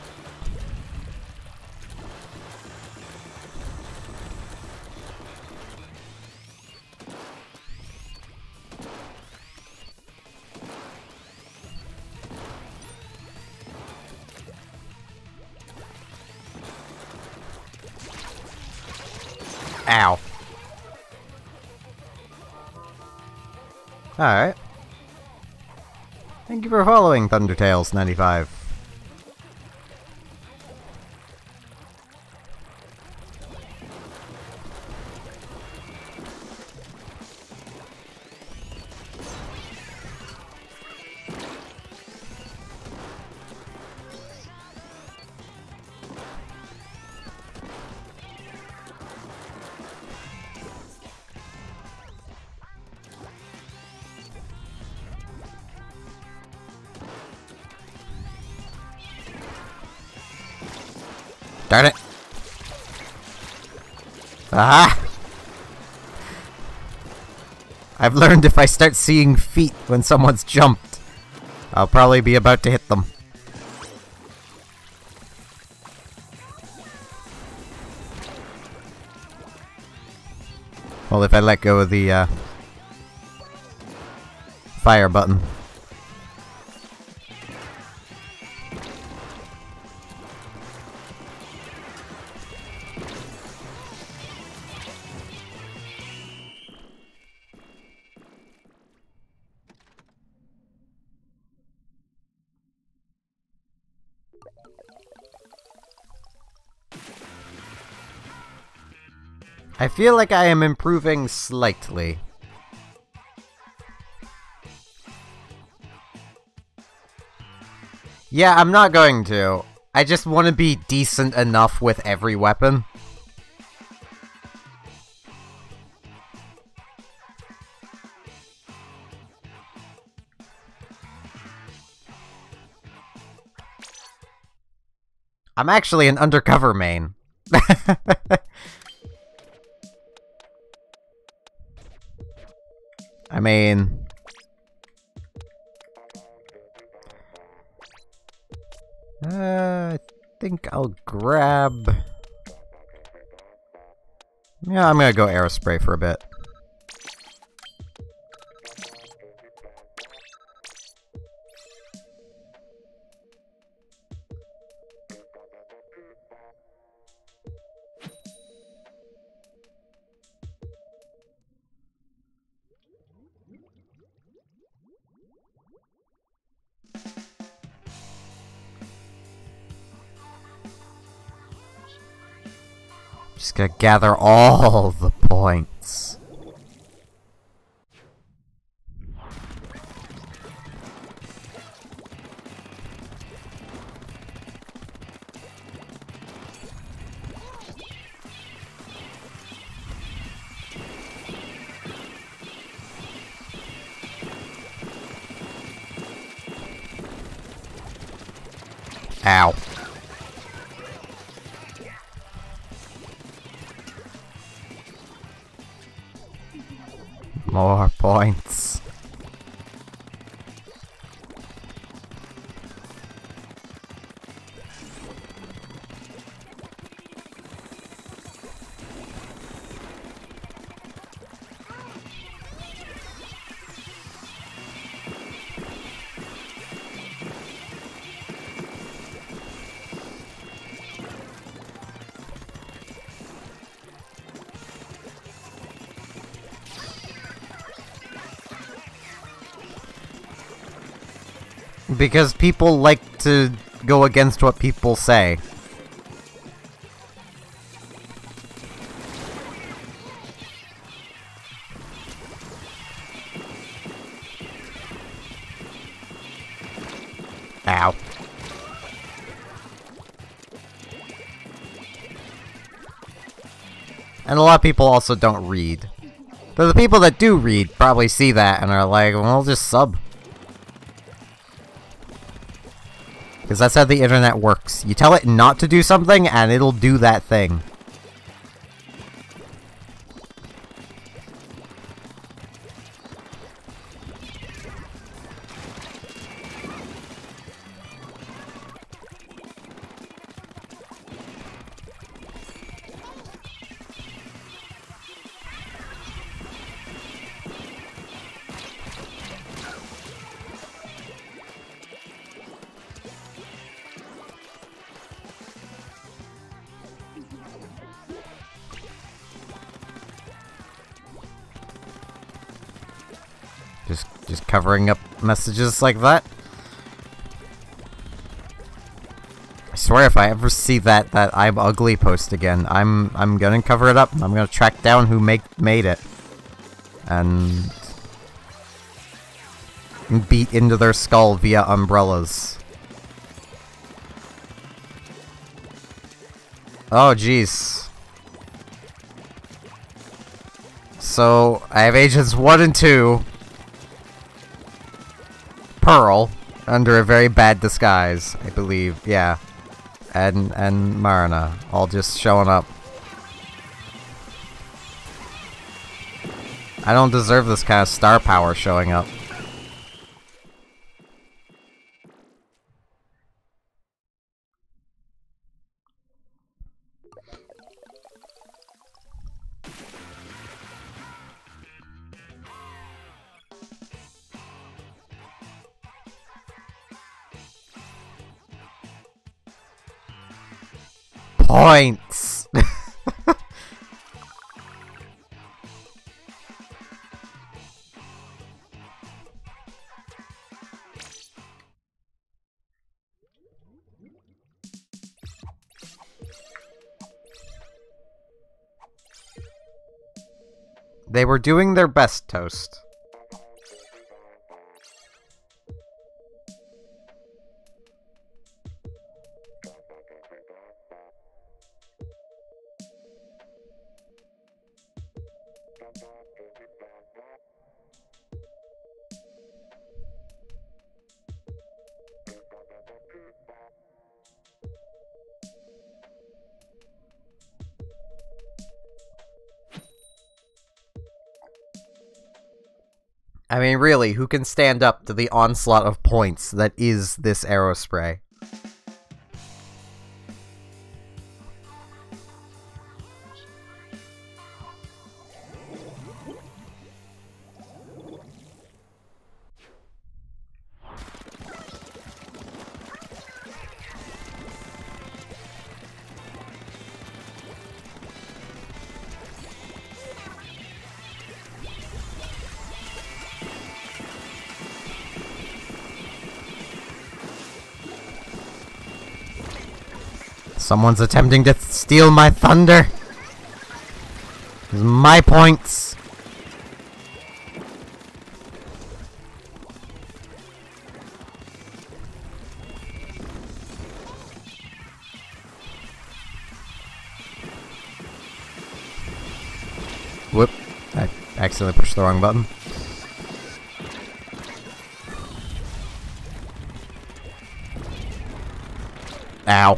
Ow. Alright. Thank you for following Thundertails95. Darn it! Ah! I've learned if I start seeing feet when someone's jumped, I'll probably be about to hit them. Well, if I let go of the, fire button. I feel like I am improving slightly. Yeah, I'm not going to. I just want to be decent enough with every weapon. I'm actually an undercover main. I mean... I think I'll grab... Yeah, I'm gonna go Aerospray for a bit. Just gotta gather all the points. Ow. More points. Because people like to go against what people say. Ow. And a lot of people also don't read. But the people that do read probably see that and are like, well, I'll just sub. Because that's how the internet works. You tell it not to do something, and it'll do that thing. Just covering up messages like that. I swear if I ever see that I'm ugly post again, I'm gonna cover it up. I'm gonna track down who made it. And beat into their skull via umbrellas. Oh jeez. So I have agents 1 and 2. Pearl, under a very bad disguise, I believe, yeah. And Marina, all just showing up. I don't deserve this kind of star power showing up. Points! They were doing their best, Toast. I mean, really, who can stand up to the onslaught of points that is this Aerospray? Someone's attempting to steal my thunder! It's my points! Whoop. I accidentally pushed the wrong button. Ow.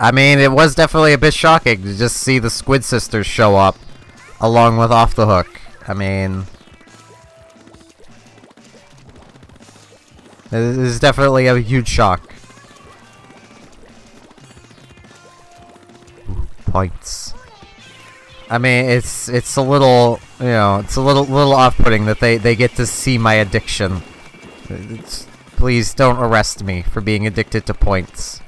I mean, it was definitely a bit shocking to just see the Squid Sisters show up along with Off the Hook. I mean, it is definitely a huge shock. Ooh, points. I mean, it's a little, you know, it's a little off-putting that they get to see my addiction. Please don't arrest me for being addicted to points.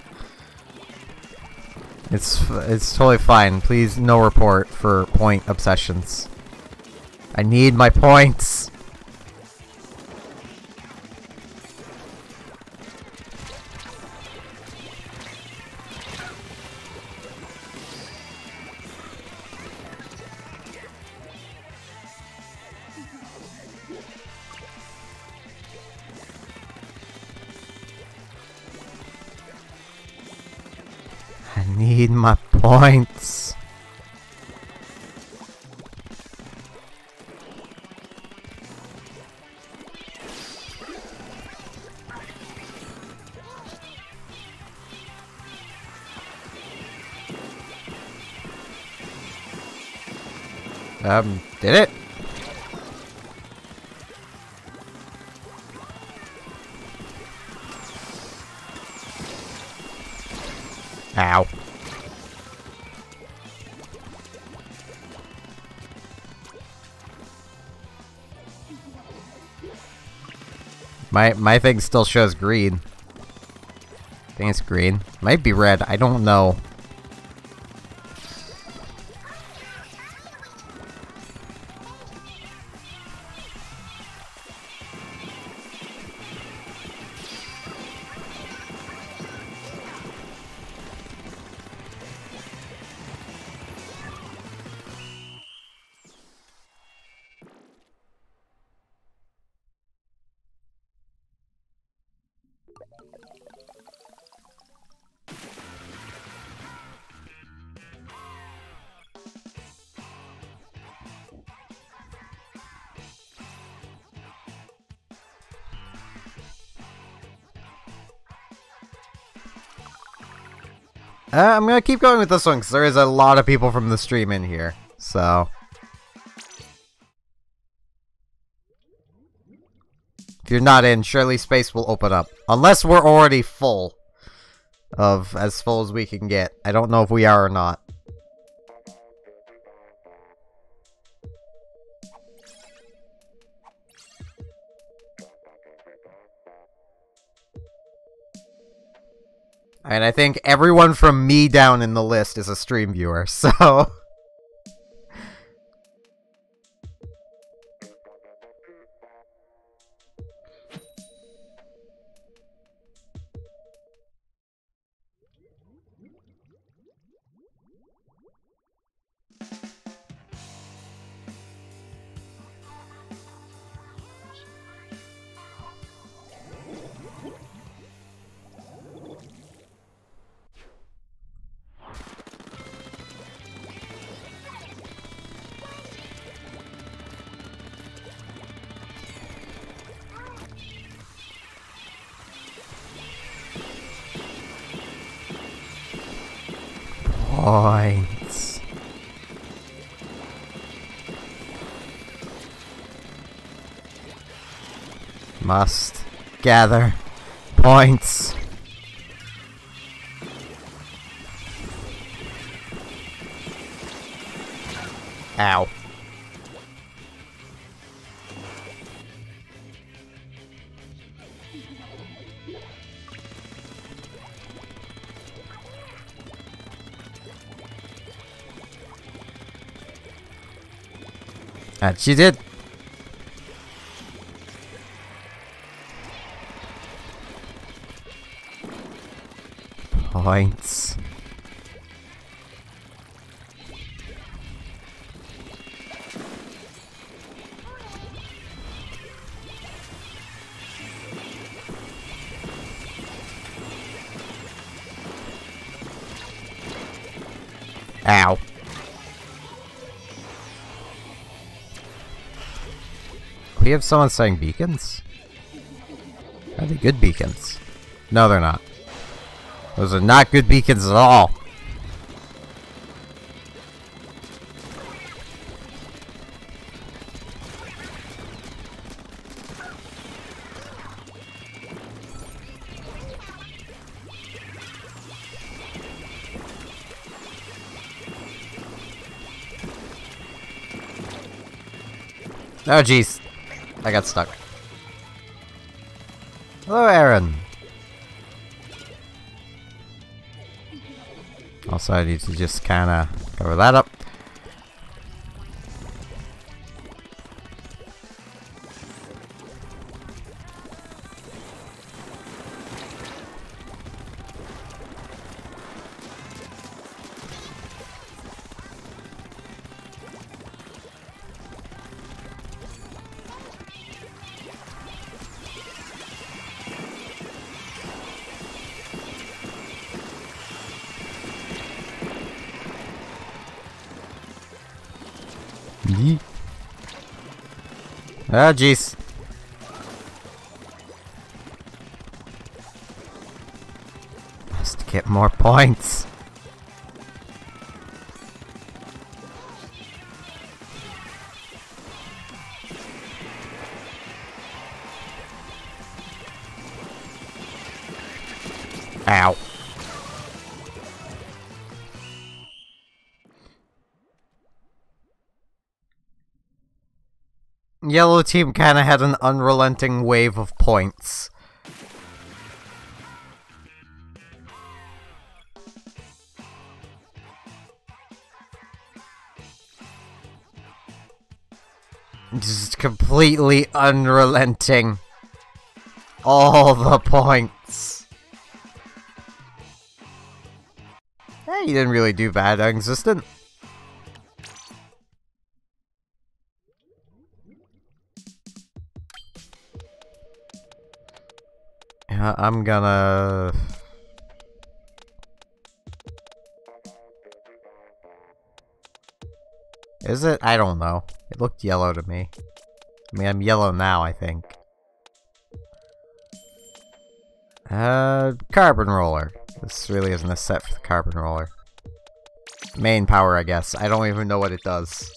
It's totally fine. Please, no report for point obsessions. I need my points. I need my points. Did it? Ow. My thing still shows green. I think it's green. Might be red. I don't know. I'm gonna keep going with this one because there is a lot of people from the stream in here, so. If you're not in, surely space will open up. Unless we're already full. As full as we can get. I don't know if we are or not. And I think everyone from me down in the list is a stream viewer, so... Points. Must gather points. Ow. And she did. points. Ow. We have someone saying beacons? Are they good beacons? No, they're not. Those are not good beacons at all. Oh jeez, I got stuck. Hello, Aaron. Also, I need to just kind of cover that up. Yeet. Oh jeez. Must get more points. Ow. Yellow team kinda had an unrelenting wave of points. Just completely unrelenting. All the points. Hey, you didn't really do bad, Existent. I'm gonna... Is it? I don't know. It looked yellow to me. I mean, I'm yellow now, I think. Carbon roller. This really isn't a set for the carbon roller. Main power, I guess. I don't even know what it does.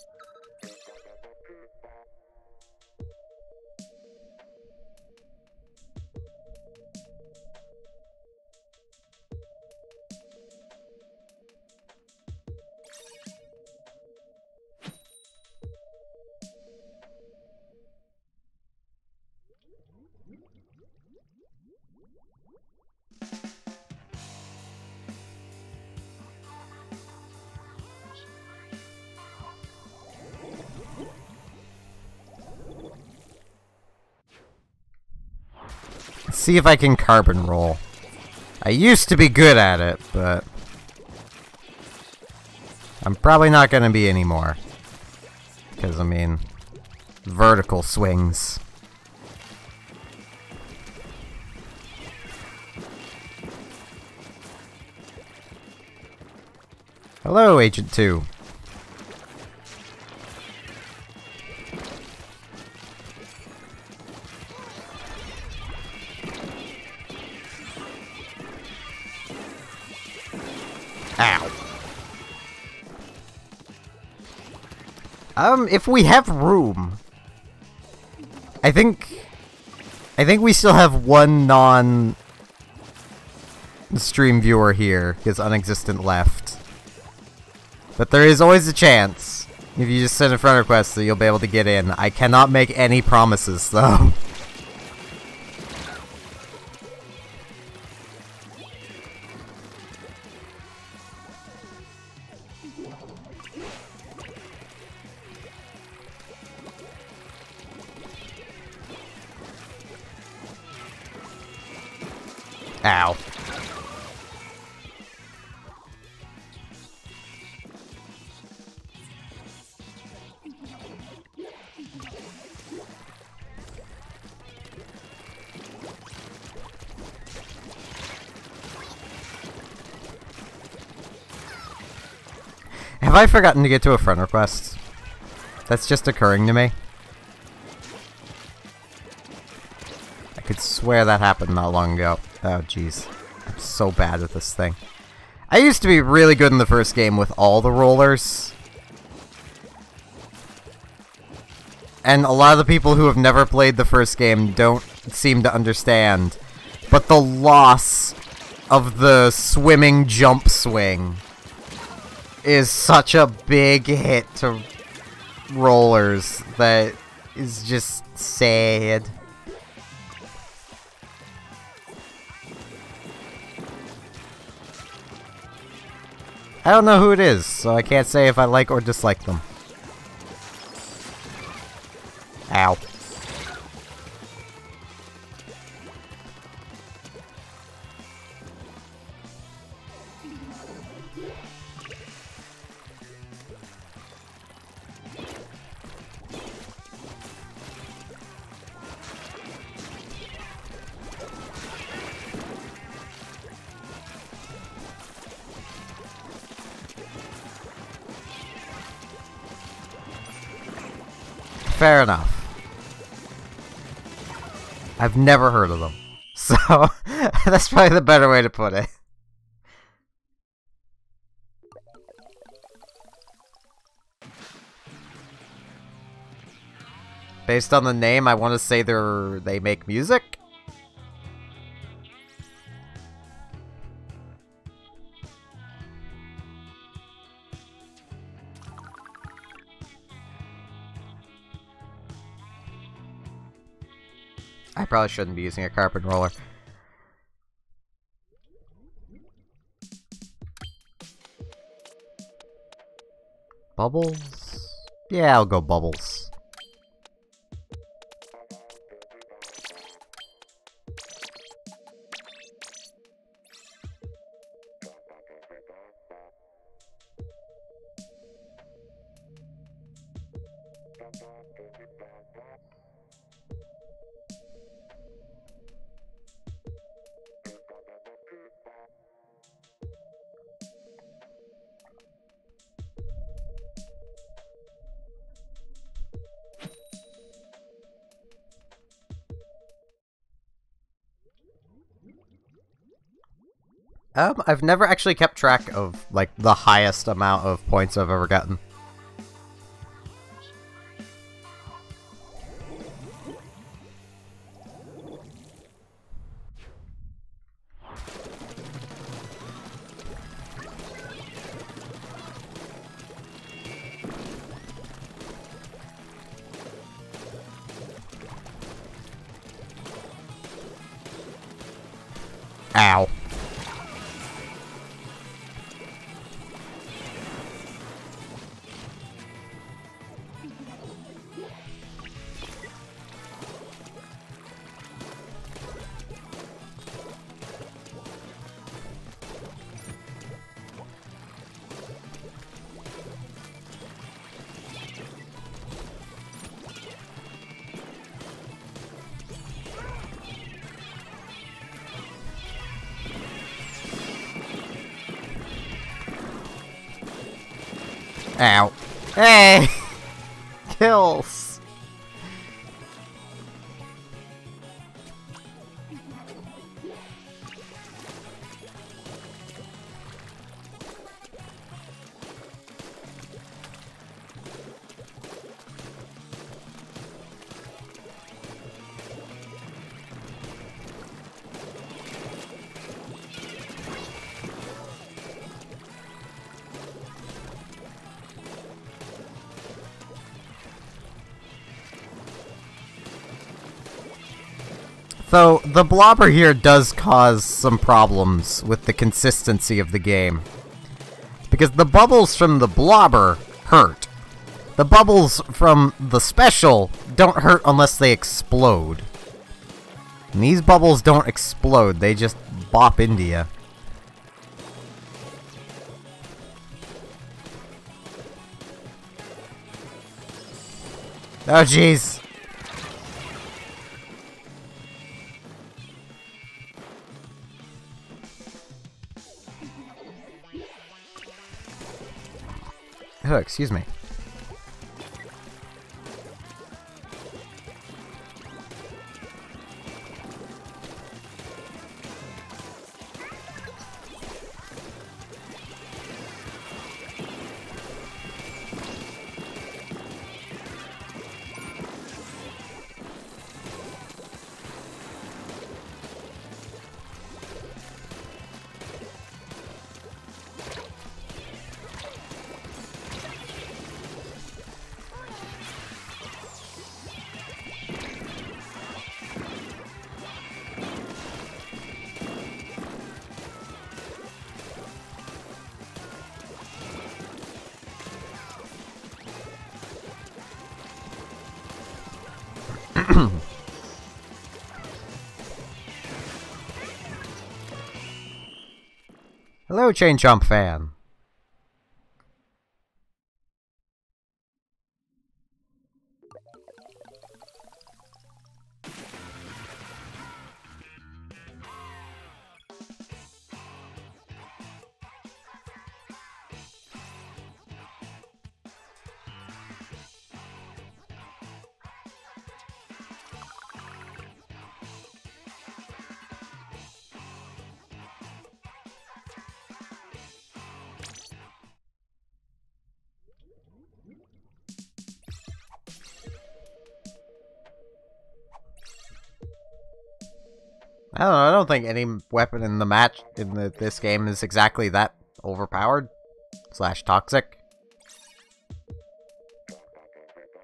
See if I can carbon roll. I used to be good at it, but I'm probably not gonna be anymore. Because, I mean, vertical swings. Hello, Agent 2. Ow. If we have room, I think we still have one non-stream viewer here, because Unexistent left. But there is always a chance, if you just send a friend request, that you'll be able to get in. I cannot make any promises, though. Ow. Have I forgotten to get to a friend request? That's just occurring to me. I could swear that happened not long ago. Oh, jeez. I'm so bad at this thing. I used to be really good in the first game with all the rollers. And a lot of the people who have never played the first game don't seem to understand. But the loss of the swimming jump swing is such a big hit to rollers that is just sad. I don't know who it is, so I can't say if I like or dislike them. Ow. Fair enough. I've never heard of them. So, that's probably the better way to put it. Based on the name, I want to say they make music? I probably shouldn't be using a carpet roller. Bubbles? Yeah, I'll go bubbles. I've never actually kept track of, like, the highest amount of points I've ever gotten. Ow. Ow. Hey! Kills! Though, the blobber here does cause some problems with the consistency of the game. Because the bubbles from the blobber hurt. The bubbles from the special don't hurt unless they explode. And these bubbles don't explode, they just bop into you. Oh jeez. Oh, excuse me. Hello, Chain Chomp fan. I don't know, I don't think any weapon in the match in this game is exactly that overpowered / toxic.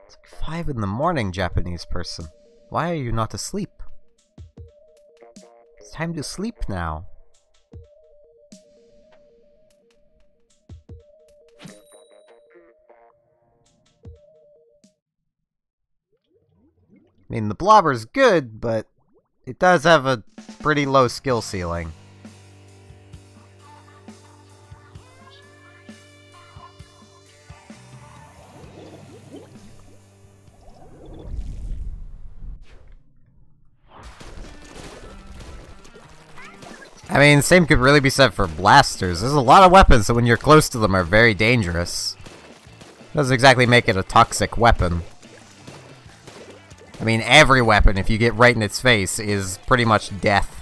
It's like 5 in the morning, Japanese person. Why are you not asleep? It's time to sleep now. I mean, the blobber's good, but it does have a pretty low skill ceiling. I mean, same could really be said for blasters. There's a lot of weapons that when you're close to them are very dangerous. Doesn't exactly make it a toxic weapon. I mean, every weapon, if you get right in its face, is pretty much death.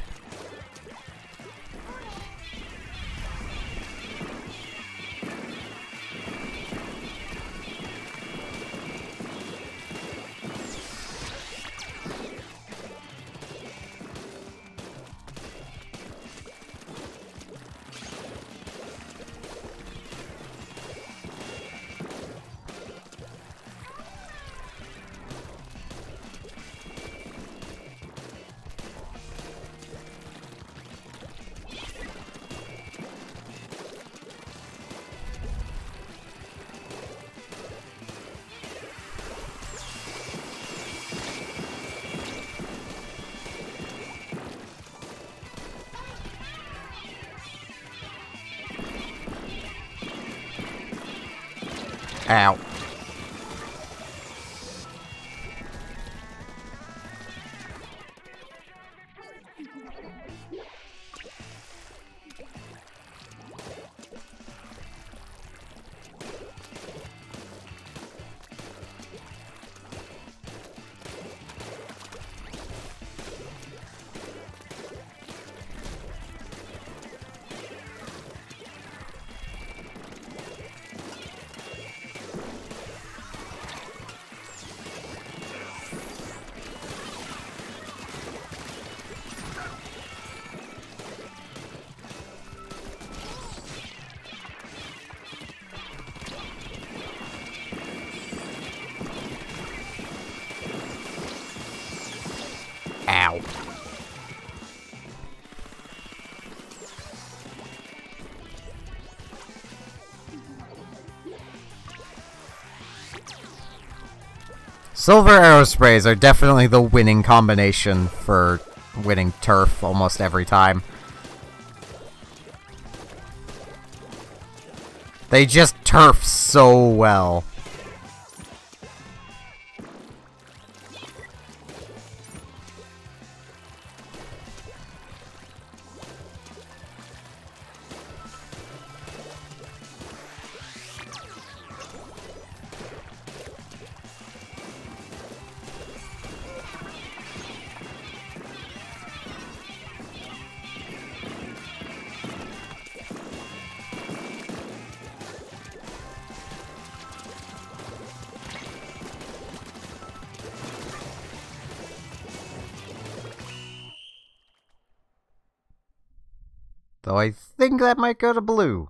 Ow. Ow. Silver arrow sprays are definitely the winning combination for winning turf almost every time. They just turf so well. So I think that might go to blue.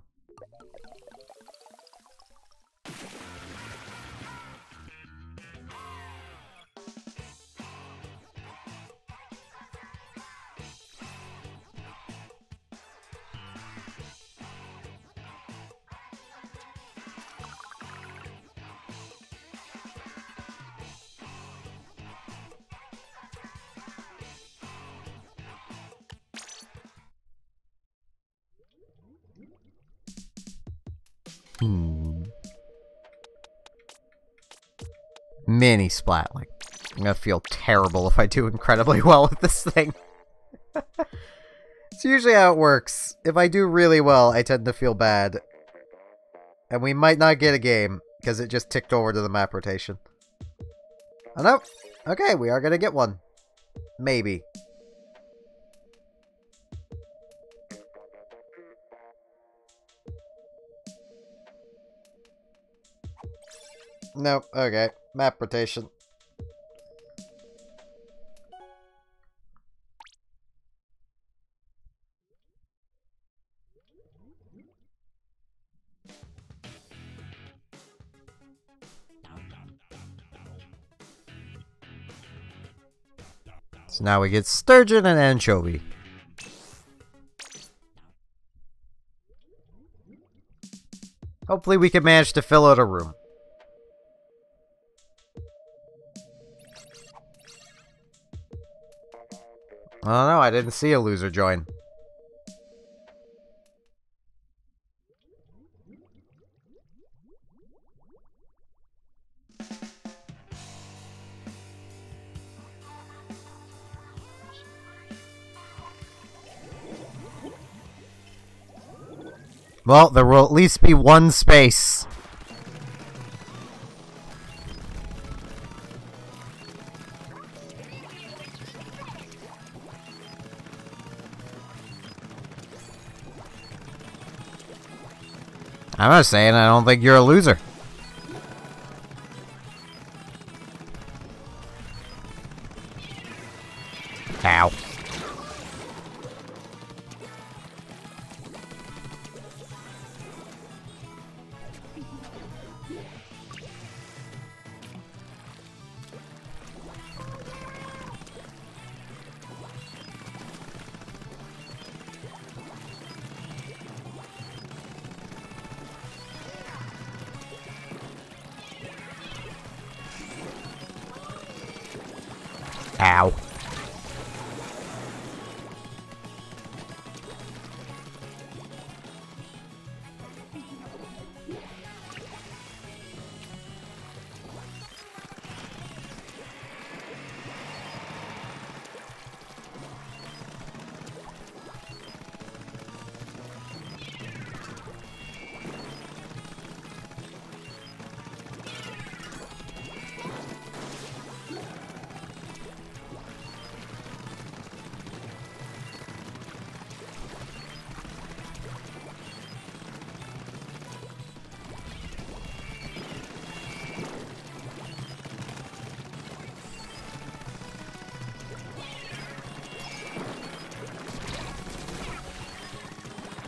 Mini splat. Like, I'm gonna feel terrible if I do incredibly well with this thing. It's usually how it works. If I do really well, I tend to feel bad. And we might not get a game, because it just ticked over to the map rotation. Oh no! Okay, we are gonna get one. Maybe. Nope, okay. Map rotation. So now we get sturgeon and anchovy. Hopefully we can manage to fill out a room. Oh no, I didn't see a loser join. Well, there will at least be one space. I'm not saying I don't think you're a loser. Ow. Ow.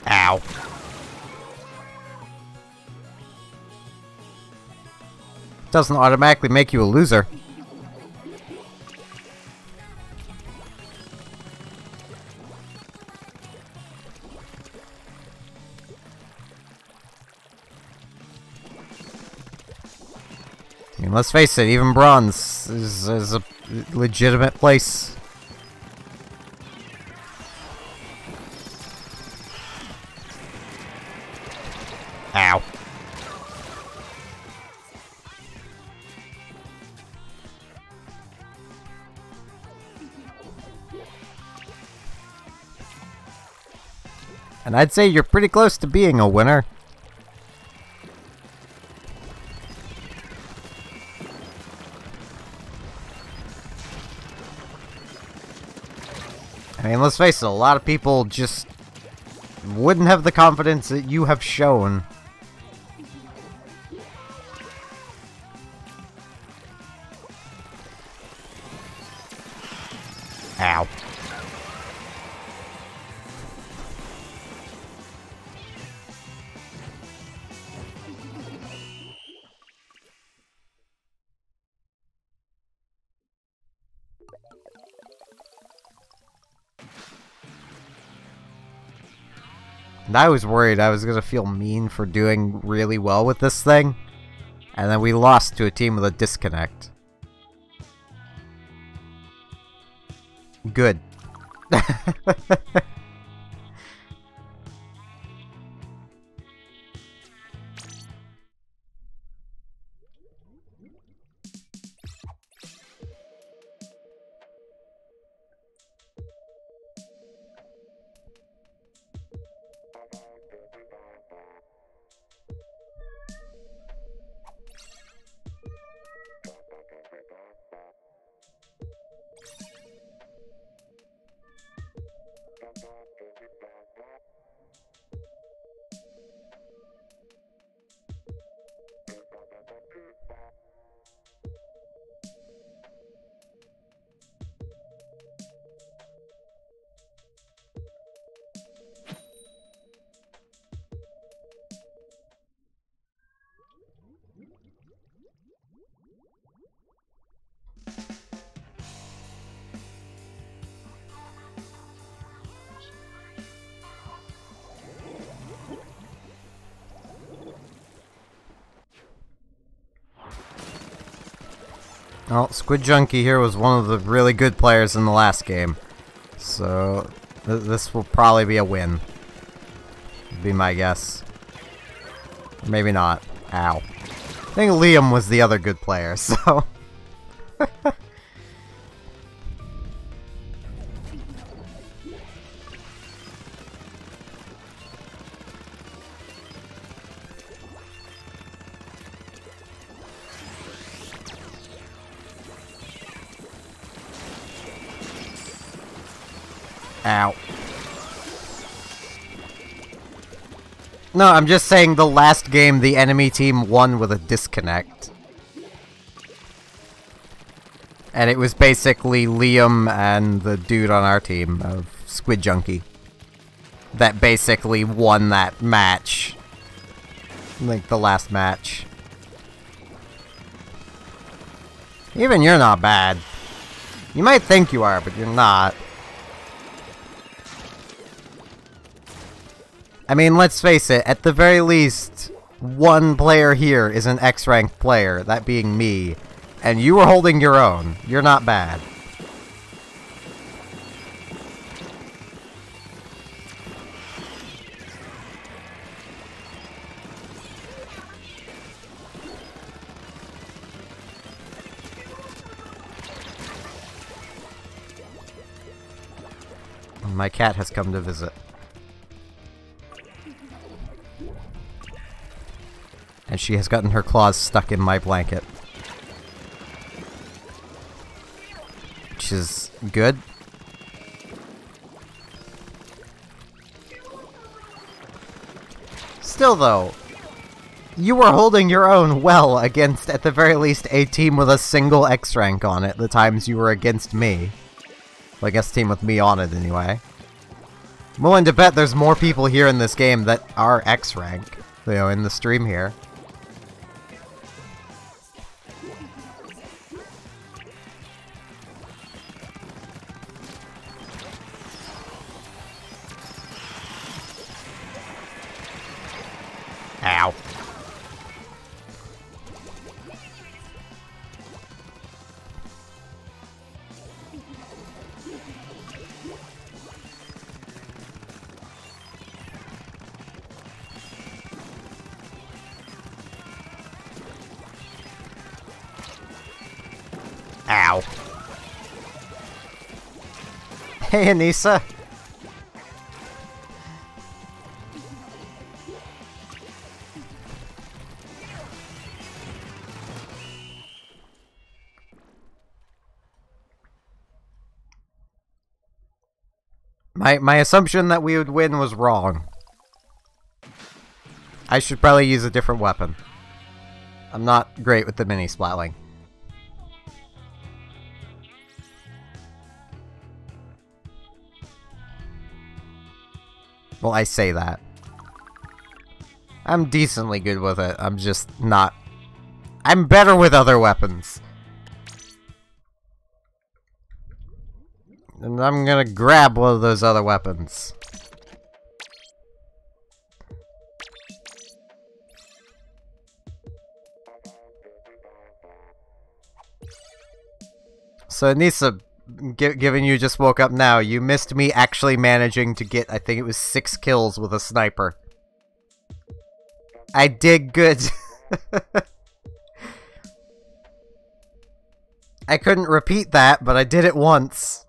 Ow. Doesn't automatically make you a loser. I mean, let's face it, even bronze is a legitimate place. Ow. And I'd say you're pretty close to being a winner. I mean, let's face it, a lot of people just wouldn't have the confidence that you have shown. Ow. And I was worried I was gonna feel mean for doing really well with this thing. And then we lost to a team with a disconnect. Good. Well, Squid Junkie here was one of the really good players in the last game. So, this will probably be a win. Would be my guess. Maybe not. Ow. I think Liam was the other good player, so... Ow. No, I'm just saying the last game the enemy team won with a disconnect. And it was basically Liam and the dude on our team of Squid Junkie that basically won that match. Like the last match. Even you're not bad. You might think you are, but you're not. I mean, let's face it, at the very least, one player here is an X-ranked player, that being me, and you were holding your own. You're not bad. My cat has come to visit. And she has gotten her claws stuck in my blanket. Which is good. Still though, you were holding your own well against, at the very least, a team with a single X rank on it the times you were against me. Well, I guess team with me on it anyway. I'm willing to bet there's more people here in this game that are X rank, you know, in the stream here. Ow. Ow. Hey, Anissa. My assumption that we would win was wrong. I should probably use a different weapon. I'm not great with the mini splatling. Well, I say that. I'm decently good with it. I'm just not... I'm better with other weapons. And I'm gonna grab one of those other weapons. So Nisa, given you just woke up now, you missed me actually managing to get, I think it was 6 kills with a sniper. I did good. I couldn't repeat that, but I did it once.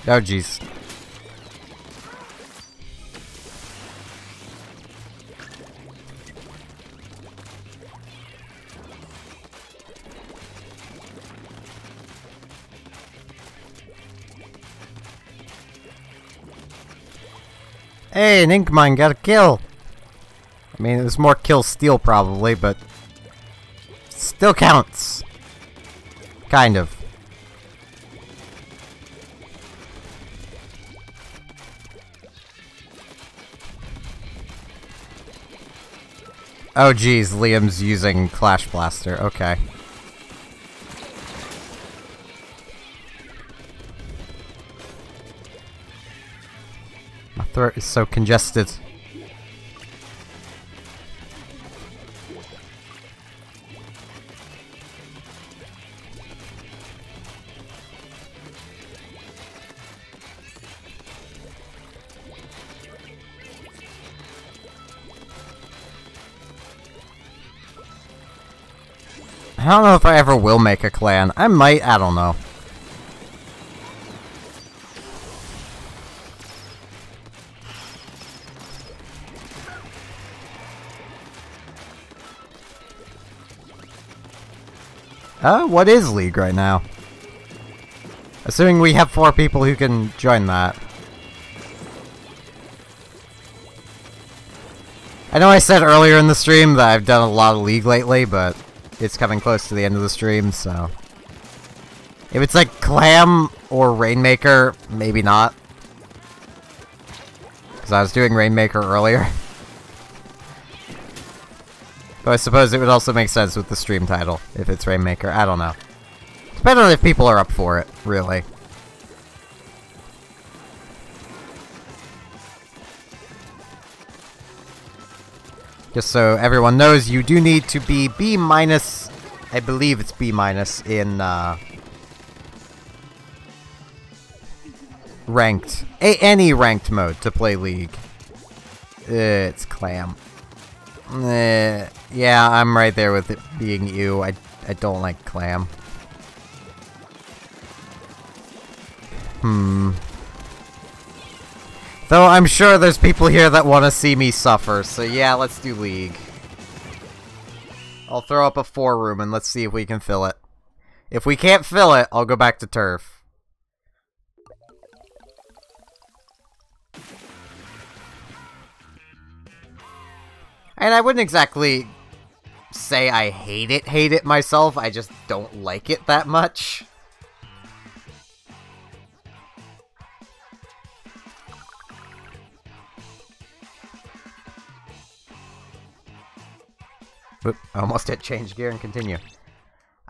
Oh, jeez. Hey, an ink mine got a kill! I mean, it was more kill steal probably, but still counts. Kind of. Oh geez, Liam's using Clash Blaster, okay. My throat is so congested. I don't know if I ever will make a clan. I might, I don't know. What is League right now? Assuming we have 4 people who can join that. I know I said earlier in the stream that I've done a lot of League lately, but it's coming close to the end of the stream, so... If it's like Clam or Rainmaker, maybe not. Because I was doing Rainmaker earlier. But I suppose it would also make sense with the stream title, if it's Rainmaker. I don't know. Depending on if people are up for it, really. Just so everyone knows, you do need to be B-, I believe it's B- in, ranked. Any ranked mode to play League. It's Clam. Yeah, I'm right there with it being you. I don't like Clam. Though I'm sure there's people here that want to see me suffer, so yeah, let's do League. I'll throw up a 4 room and let's see if we can fill it. If we can't fill it, I'll go back to Turf. And I wouldn't exactly say I hate it myself, I just don't like it that much. Oop, I almost hit change gear and continue.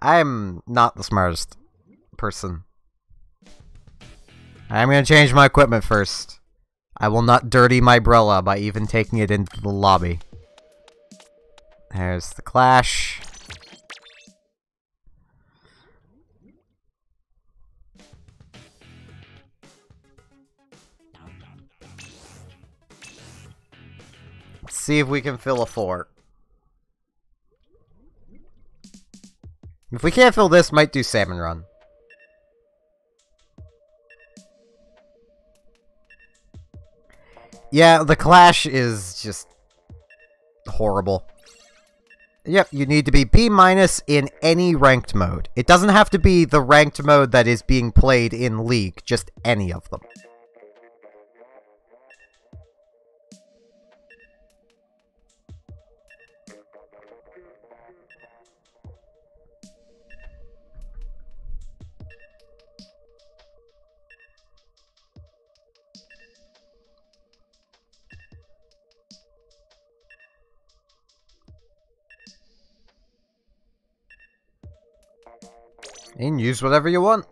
I'm not the smartest person. I'm gonna change my equipment first. I will not dirty my Brella by even taking it into the lobby. There's the Clash. Let's see if we can fill a 4. If we can't fill this, might do Salmon Run. Yeah, the Clash is just horrible. Yep, you need to be B- in any ranked mode. It doesn't have to be the ranked mode that is being played in League, just any of them. You can use whatever you want.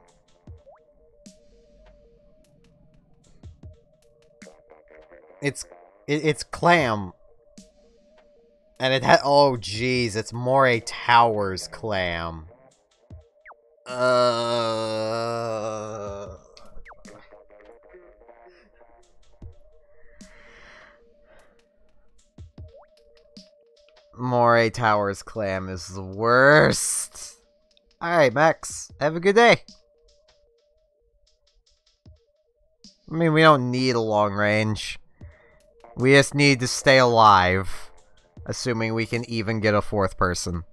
It's clam. And it oh jeez, it's Moray Towers clam. Moray Towers clam is the worst. Alright, Max. Have a good day. I mean, we don't need a long range. We just need to stay alive. Assuming we can even get a fourth person.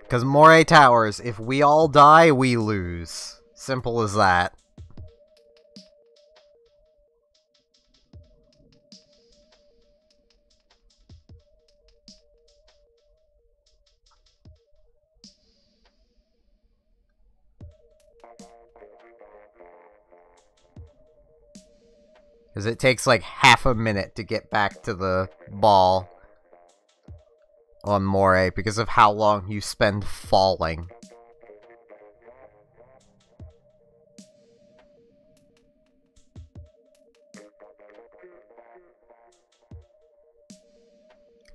Because Moray Towers, if we all die, we lose. Simple as that. Because it takes like half a minute to get back to the ball on Moray because of how long you spend falling.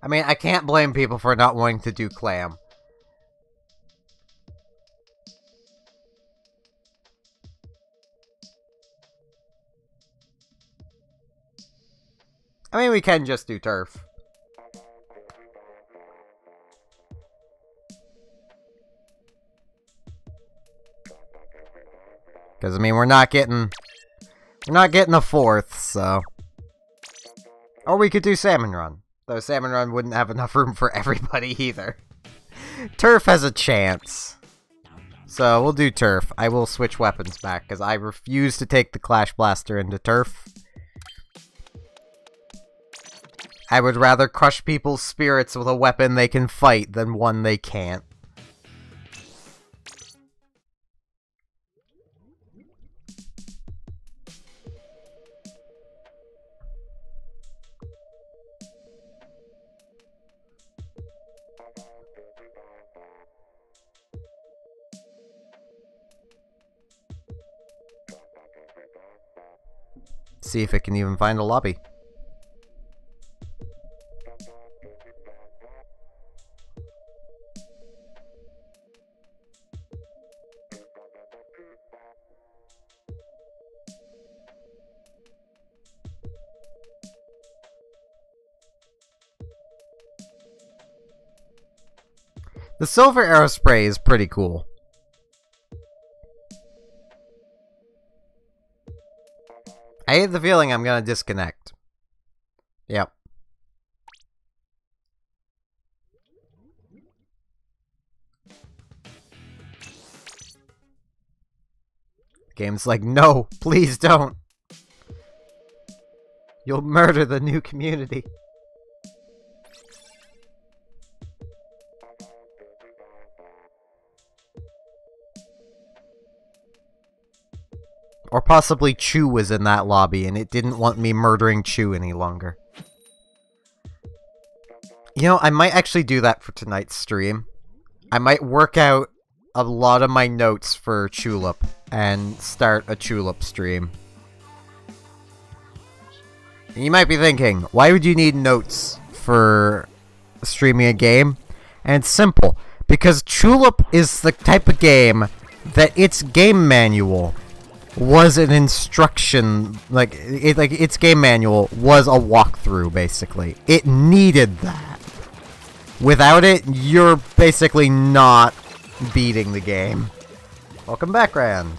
I mean, I can't blame people for not wanting to do clam. I mean, we can just do turf. Because, I mean, we're not getting a fourth, so. Or we could do Salmon Run. Though Salmon Run wouldn't have enough room for everybody either. Turf has a chance. So, we'll do turf. I will switch weapons back, because I refuse to take the Clash Blaster into turf. I would rather crush people's spirits with a weapon they can fight than one they can't. See if it can even find a lobby. The silver arrow spray is pretty cool. I hate the feeling I'm gonna disconnect. Yep. Game's like, no, please don't. You'll murder the new community. Or possibly Chew was in that lobby and it didn't want me murdering Chew any longer. You know, I might actually do that for tonight's stream. I might work out a lot of my notes for Tulip and start a Tulip stream. And you might be thinking, why would you need notes for streaming a game? And it's simple. Because Tulip is the type of game that its game manual was an instruction, its game manual was a walkthrough, basically. It needed that. Without it, you're basically not beating the game. Welcome back, Rand.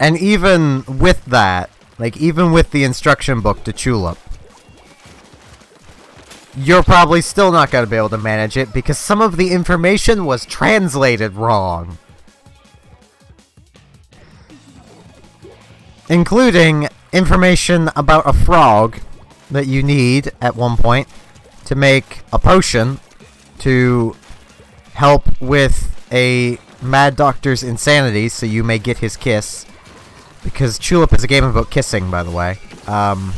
And even with that, like even with the instruction book to Tulip, you're probably still not going to be able to manage it because some of the information was translated wrong. Including information about a frog that you need at one point to make a potion to help with a mad doctor's insanity so you may get his kiss. Because Tulip is a game about kissing, by the way. Ow.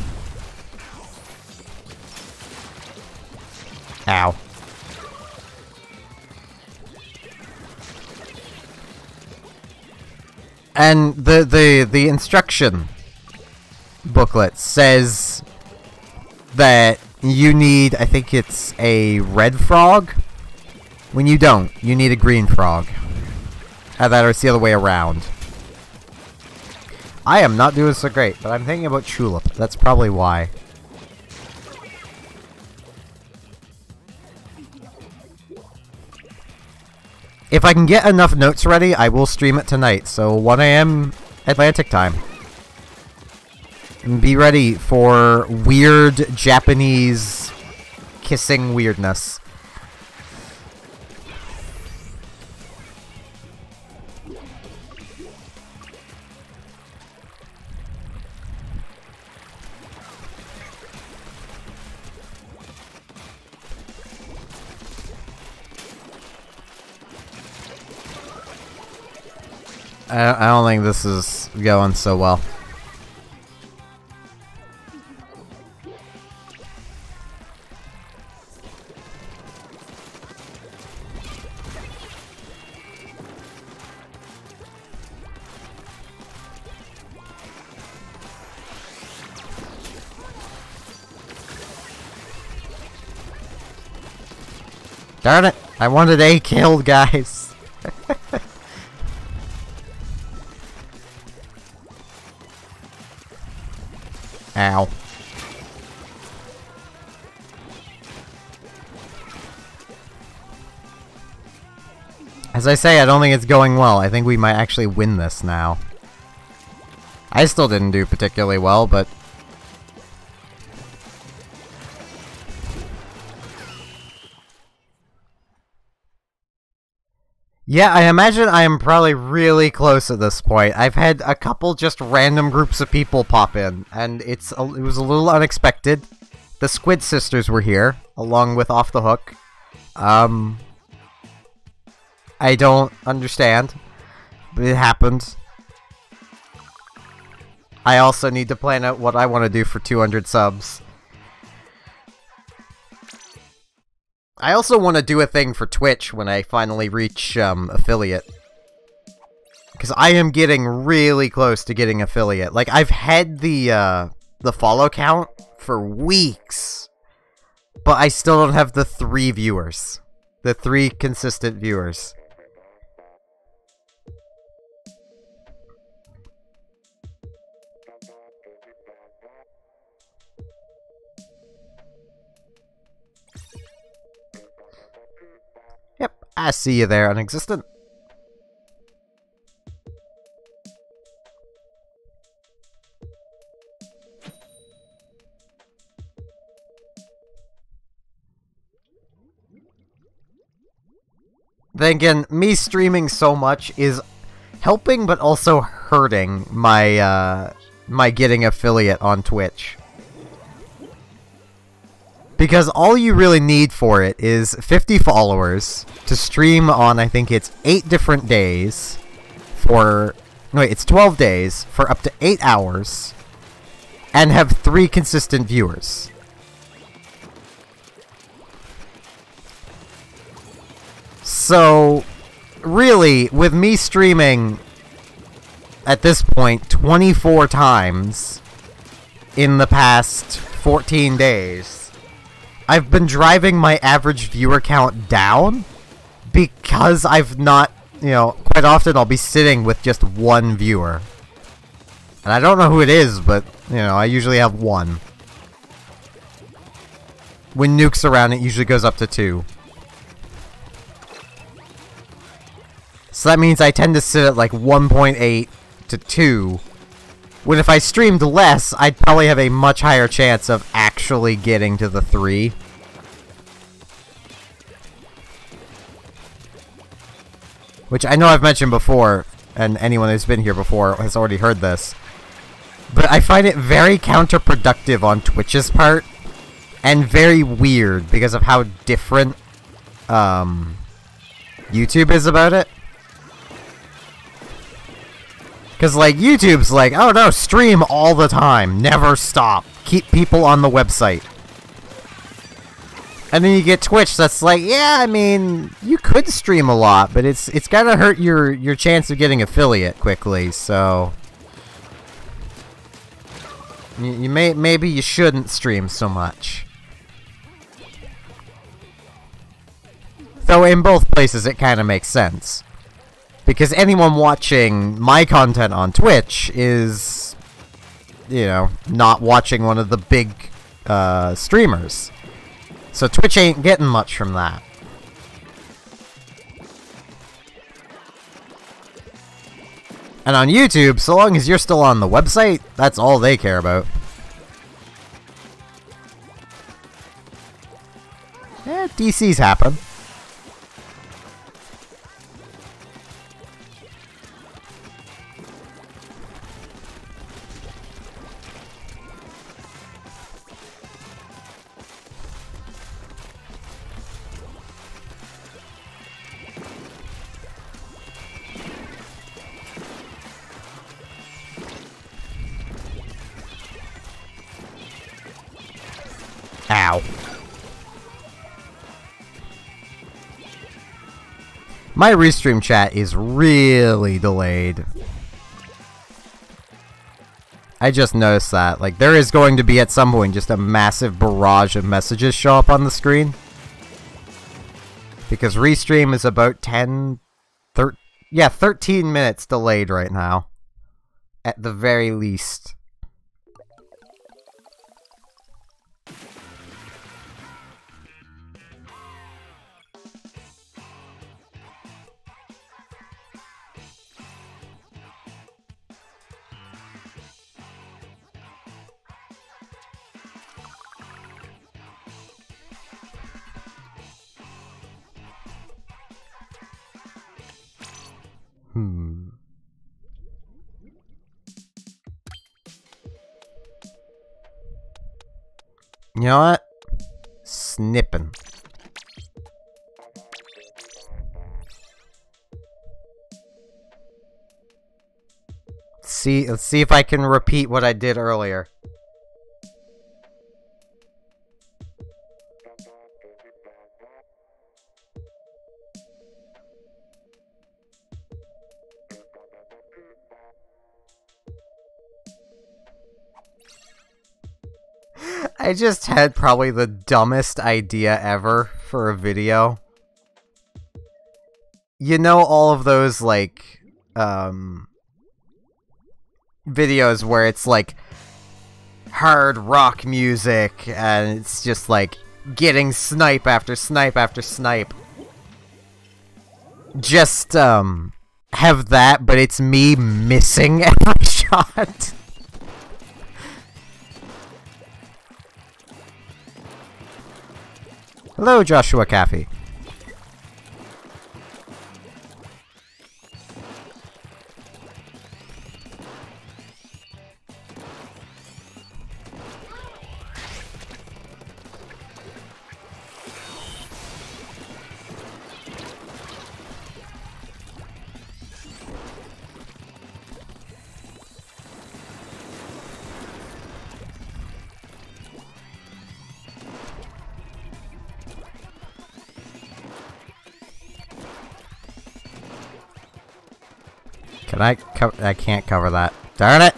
And the instruction booklet says that you need, I think it's a red frog. When you don't, you need a green frog. That or it's the other way around. I am not doing so great, but I'm thinking about Tulip. That's probably why. If I can get enough notes ready, I will stream it tonight. So 1 AM Atlantic time. And be ready for weird Japanese kissing weirdness. I don't think this is going so well. Darn it! I wanted A killed, guys! Ow. As I say, I don't think it's going well. I think we might actually win this now. I still didn't do particularly well, but... yeah, I imagine I am probably really close at this point. I've had a couple just random groups of people pop in, and it was a little unexpected. The Squid Sisters were here, along with Off the Hook. I don't understand, but it happened. I also need to plan out what I want to do for 200 subs. I also want to do a thing for Twitch when I finally reach affiliate. Because I am getting really close to getting affiliate. Like, I've had the follow count for weeks. But I still don't have the 3 viewers. The 3 consistent viewers. Yep, I see you there, Unexistent. Then again, me streaming so much is helping but also hurting my my getting affiliate on Twitch. Because all you really need for it is 50 followers to stream on, I think it's 8 different days for... wait, it's 12 days for up to 8 hours and have 3 consistent viewers. So, really, with me streaming at this point 24 times in the past 14 days... I've been driving my average viewer count down because I've not, you know, quite often I'll be sitting with just 1 viewer. And I don't know who it is, but, you know, I usually have 1. When Nuke's around, it usually goes up to 2. So that means I tend to sit at like 1.8 to 2. When if I streamed less, I'd probably have a much higher chance of actually getting to the 3. Which I know I've mentioned before, and anyone who's been here before has already heard this. But I find it very counterproductive on Twitch's part, and very weird because of how different YouTube is about it. Because, like, YouTube's like, oh no, stream all the time, never stop, keep people on the website. And then you get Twitch that's like, yeah, I mean, you could stream a lot, but it's gonna hurt your chance of getting affiliate quickly, so... maybe you shouldn't stream so much. Though in both places it kind of makes sense. Because anyone watching my content on Twitch is, you know, not watching one of the big streamers. So Twitch ain't getting much from that. And on YouTube, so long as you're still on the website, that's all they care about. Yeah, DCs happen. Ow. My restream chat is really delayed. I just noticed that. Like, there is going to be at some point just a massive barrage of messages show up on the screen. Because restream is about 13 minutes delayed right now. At the very least. You know what? Snipping. Let's see if I can repeat what I did earlier. I just had probably the dumbest idea ever for a video. You know all of those, like, videos where it's, like, hard rock music, and it's just, like, getting snipe after snipe after snipe. Just, have that, but it's me missing every shot. Hello, Joshua Caffey. Can I cover? I can't cover that. Darn it!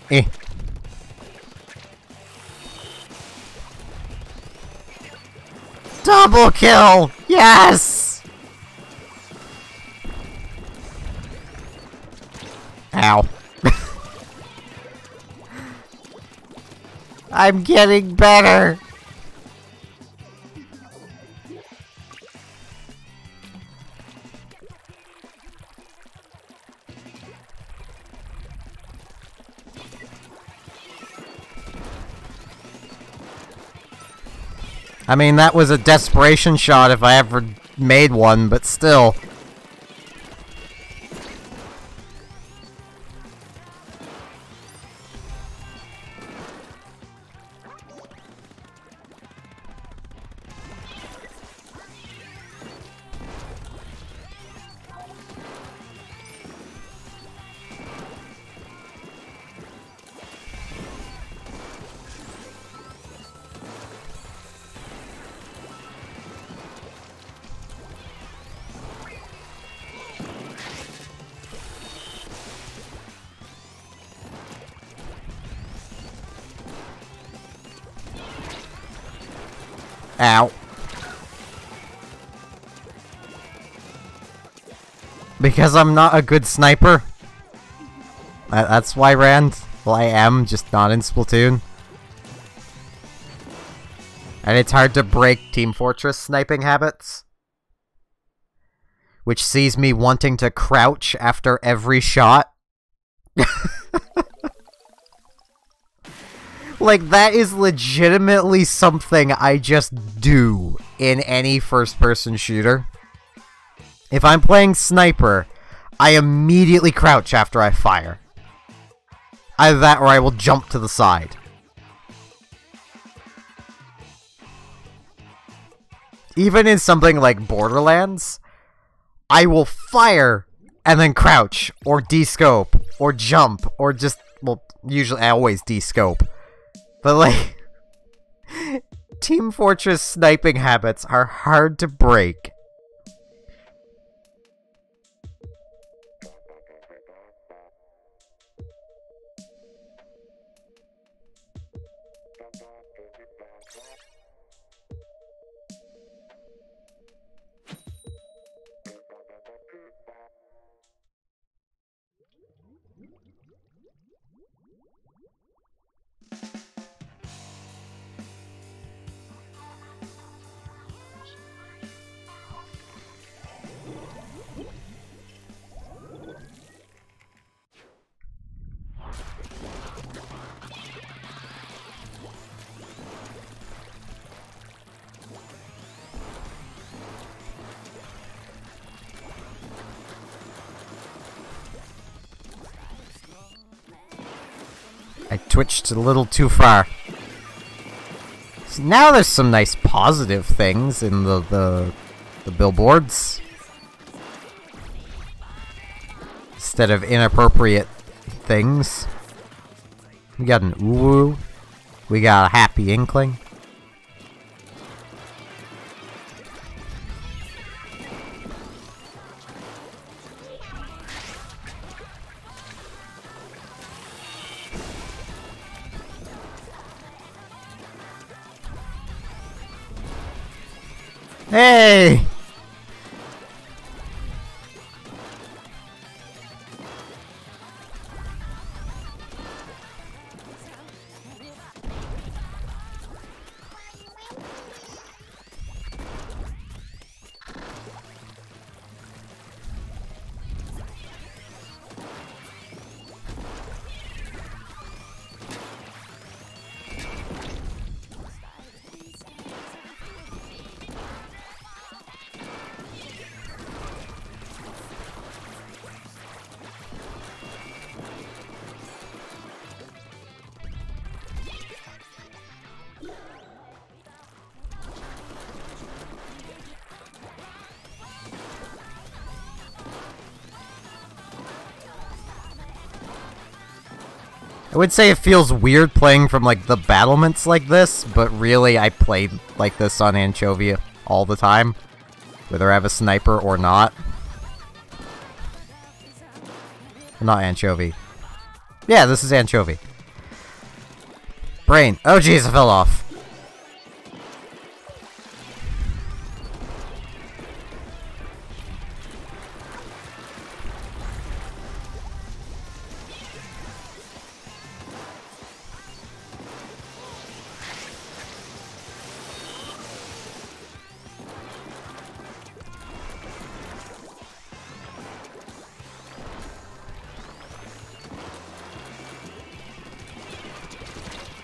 Eh. Double kill! Yes! Ow. I'm getting better! I mean, that was a desperation shot if I ever made one, but still. Ow. Because I'm not a good sniper? That's why, Rand? Well, I am, just not in Splatoon. And it's hard to break Team Fortress sniping habits. Which sees me wanting to crouch after every shot. Like, that is legitimately something I just do in any first-person shooter. If I'm playing Sniper, I immediately crouch after I fire. Either that or I will jump to the side. Even in something like Borderlands, I will fire and then crouch, or de-scope, or jump, or just, well, usually I always de-scope. But, like, Team Fortress sniping habits are hard to break. I twitched a little too far. So now there's some nice positive things in the billboards. Instead of inappropriate things. We got an ooh. We got a happy inkling. Hey! I would say it feels weird playing from, like, the battlements like this, but really I played like this on Anchovy all the time, whether I have a sniper or not. Not Anchovy. Yeah, this is Anchovy. Brain. Oh jeez, I fell off.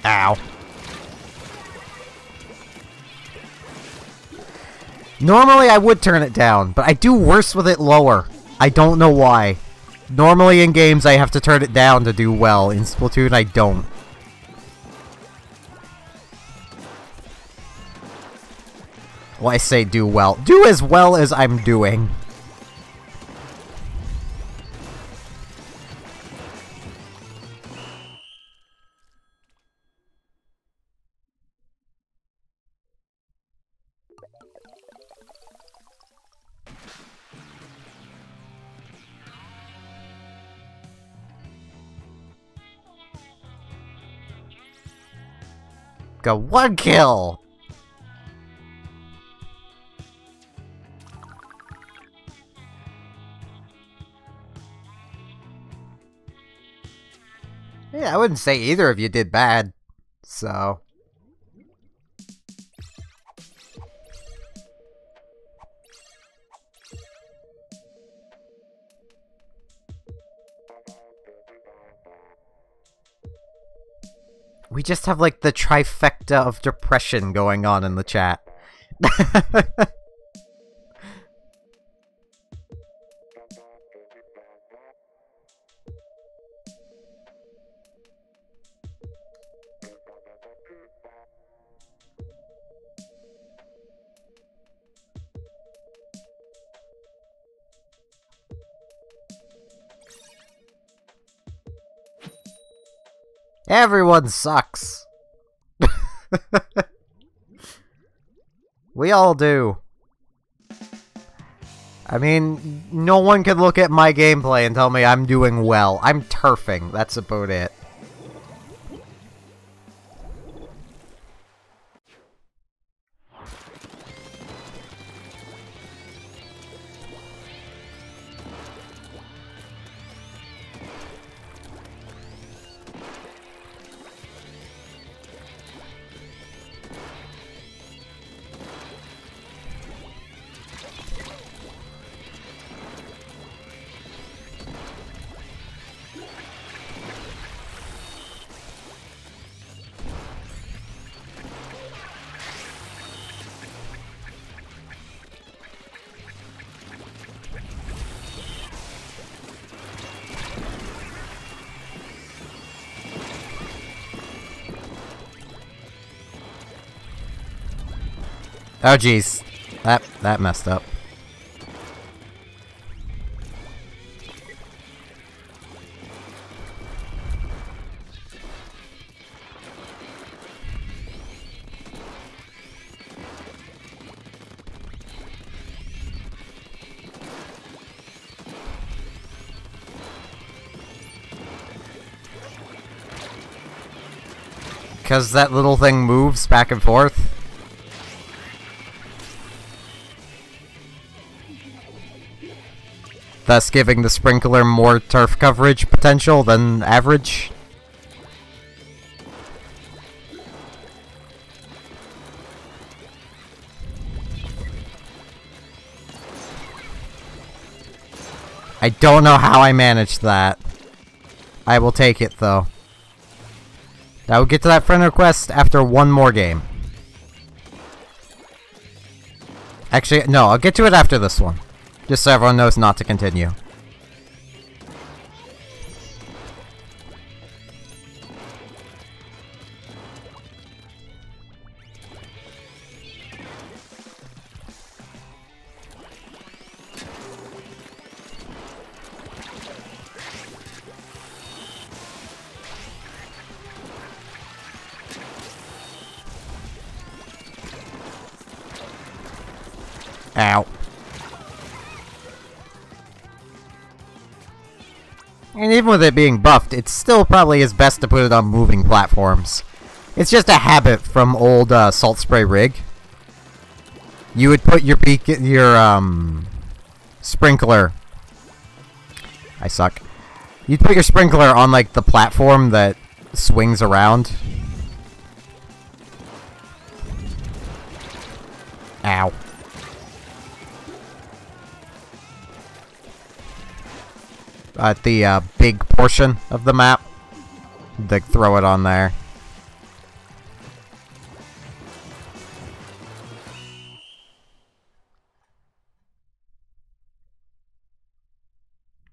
Ow. Normally I would turn it down, but I do worse with it lower. I don't know why. Normally in games I have to turn it down to do well. In Splatoon I don't. Well, I say do well. Do as well as I'm doing. Got 1 kill! Yeah, I wouldn't say either of you did bad, so... We just have, like, the trifecta of depression going on in the chat. Everyone sucks. We all do. I mean, no one can look at my gameplay and tell me I'm doing well. I'm turfing. That's about it. Oh jeez, that messed up. Because that little thing moves back and forth. Thus giving the sprinkler more turf coverage potential than average. I don't know how I managed that. I will take it though. I will get to that friend request after one more game. Actually, no, I'll get to it after this one. Just so everyone knows not to continue. Ow. And even with it being buffed, it still probably is best to put it on moving platforms. It's just a habit from old Salt Spray Rig. You would put your sprinkler. I suck. You'd put your sprinkler on like the platform that swings around. Ow. At the big portion of the map. Like throw it on there.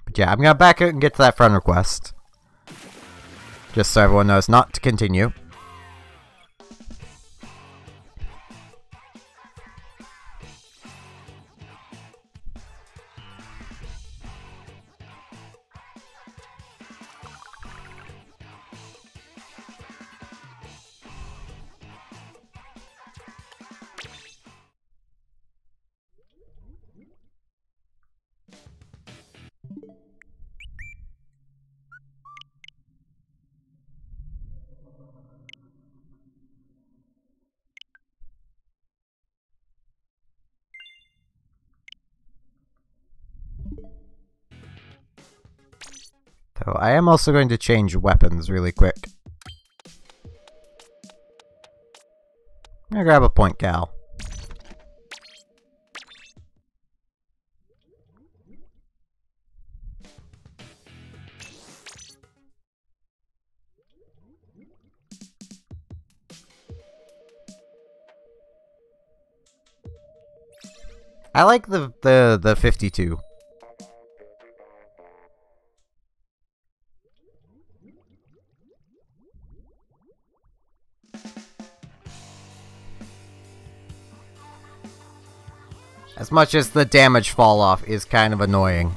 But yeah, I'm gonna back out and get to that friend request. Just so everyone knows not to continue. So I am also going to change weapons really quick. I'm gonna grab a point gal. I like the 52. As much as the damage fall off is kind of annoying.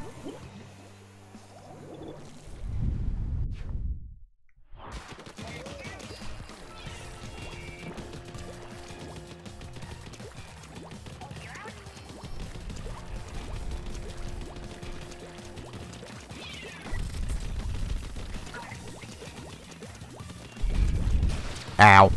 Ow.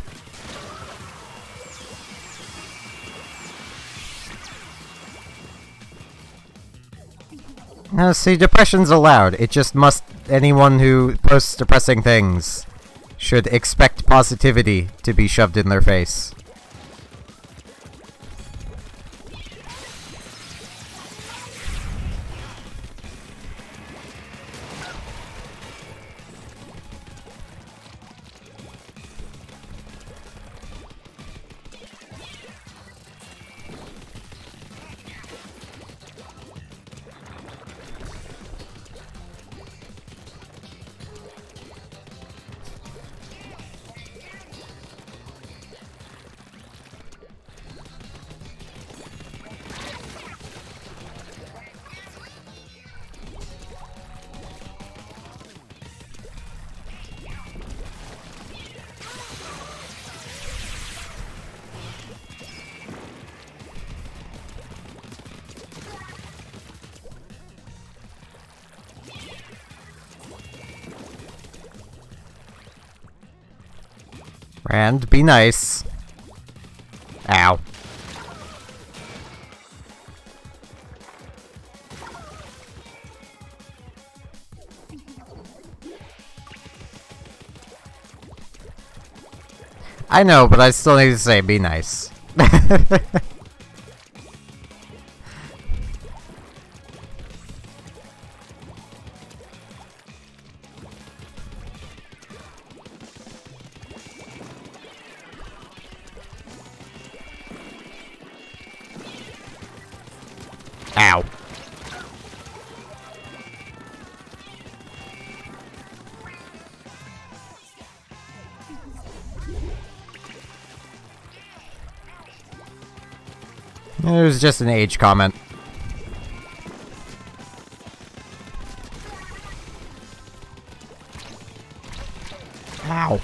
See, depression's allowed. It just must... Anyone who posts depressing things should expect positivity to be shoved in their face. And be nice. Ow. I know, but I still need to say be nice. Ow. It was just an age comment. Ow.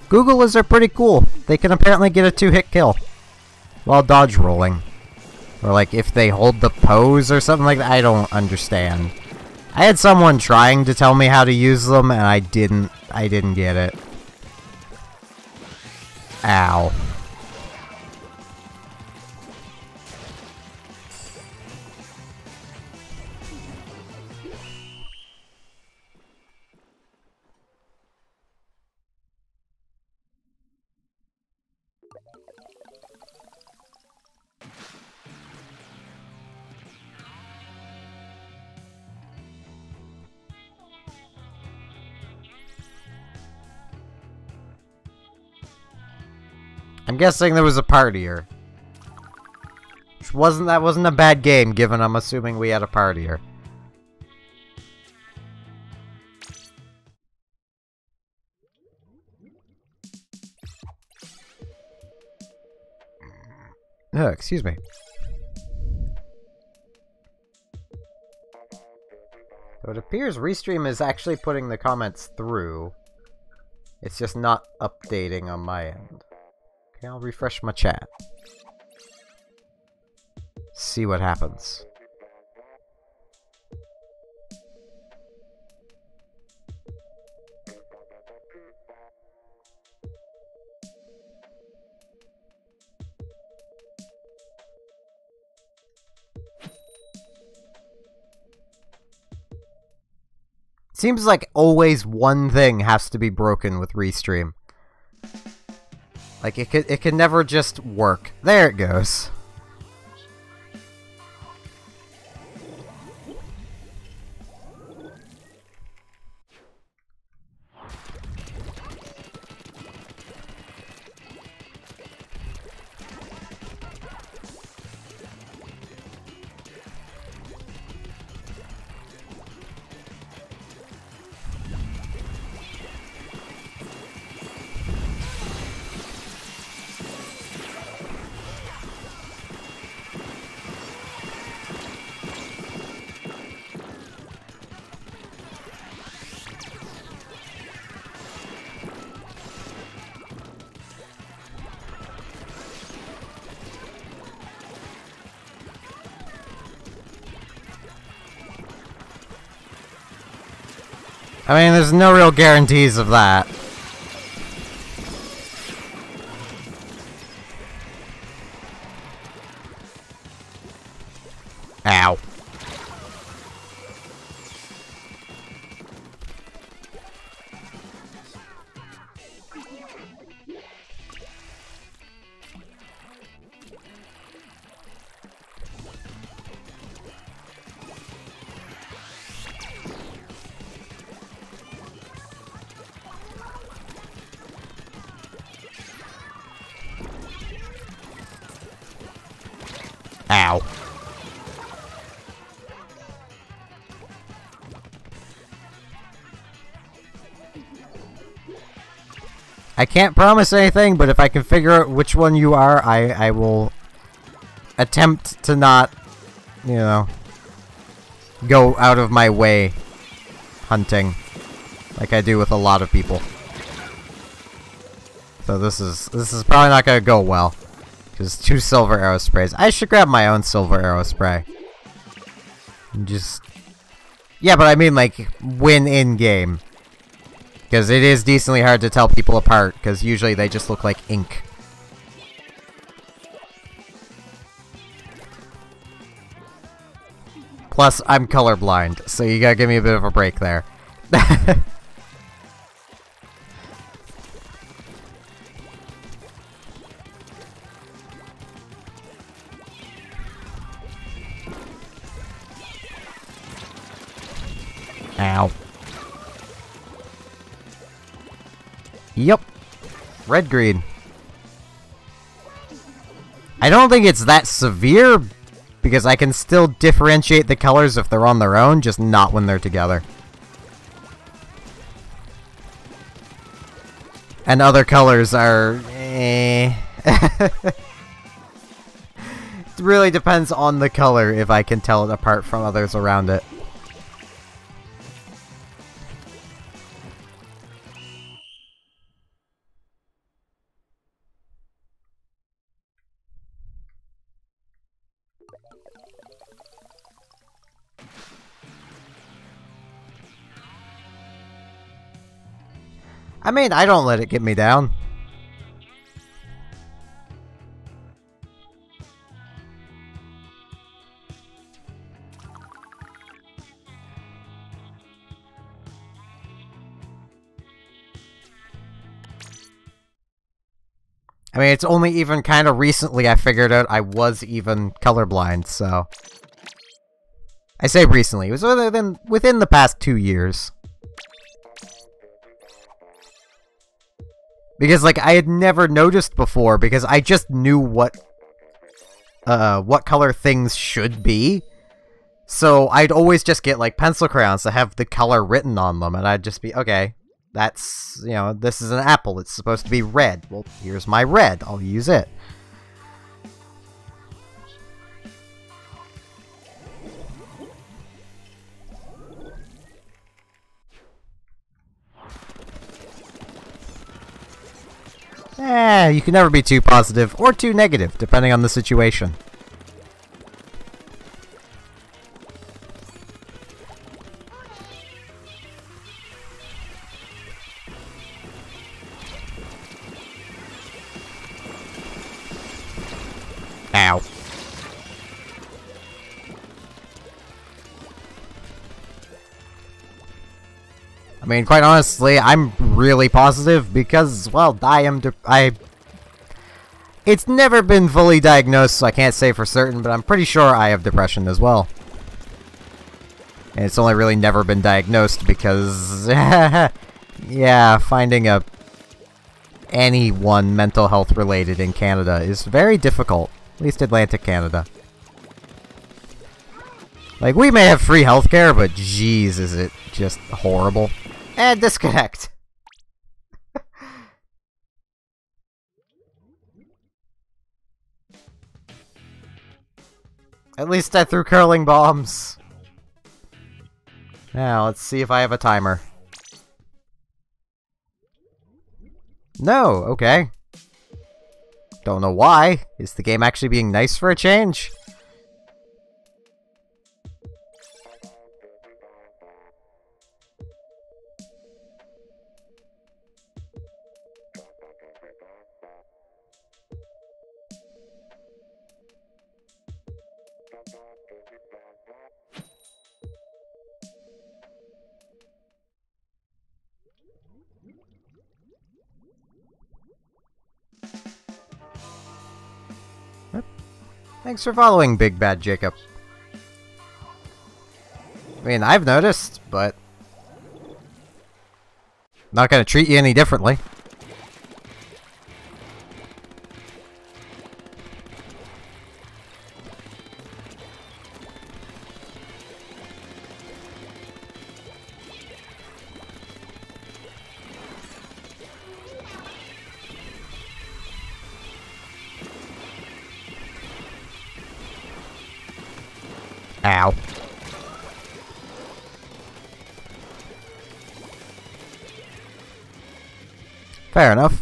Googlers are pretty cool. They can apparently get a 2-hit kill while dodge rolling. Or like if they hold the pose or something like that. I don't understand. I had someone trying to tell me how to use them, and I didn't get it. Ow. I'm guessing there was a partier. That wasn't a bad game, given I'm assuming we had a partier. Oh, excuse me. So it appears Restream is actually putting the comments through. It's just not updating on my end. Okay, I'll refresh my chat. See what happens. Seems like always one thing has to be broken with Restream. Like, it can never just work. There it goes. I mean, there's no real guarantees of that. Ow. Ow. I can't promise anything, but if I can figure out which one you are, I will attempt to not, you know, go out of my way hunting like I do with a lot of people. So this is probably not gonna go well. Because 2 silver arrow sprays. I should grab my own silver arrow spray. And just... Yeah, but I mean, like, win in-game. Because it is decently hard to tell people apart, because usually they just look like ink. Plus, I'm colorblind, so you gotta give me a bit of a break there. Ow. Yep. Red green. I don't think it's that severe, because I can still differentiate the colors if they're on their own, just not when they're together. And other colors are... It really depends on the color if I can tell it apart from others around it. I mean, I don't let it get me down. I mean, it's only even kind of recently I figured out I was even colorblind, so... I say recently, it was within the past 2 years. Because, like, I had never noticed before, because I just knew what color things should be. So I'd always just get, like, pencil crayons that have the color written on them, and I'd just be, okay, that's, you know, this is an apple, it's supposed to be red. Well, here's my red, I'll use it. You can never be too positive or too negative, depending on the situation. Ow. I mean, quite honestly, I'm really positive because, well, it's never been fully diagnosed, so I can't say for certain, but I'm pretty sure I have depression as well. And it's only really never been diagnosed because, yeah, finding anyone mental health related in Canada is very difficult. At least Atlantic Canada. Like, we may have free healthcare, but jeez, is it just horrible. And disconnect. At least I threw curling bombs. Now, let's see if I have a timer. No, okay. Don't know why. Is the game actually being nice for a change? Thanks for following, Big Bad Jacob. I mean, I've noticed, but... not gonna treat you any differently. Ow. Fair enough.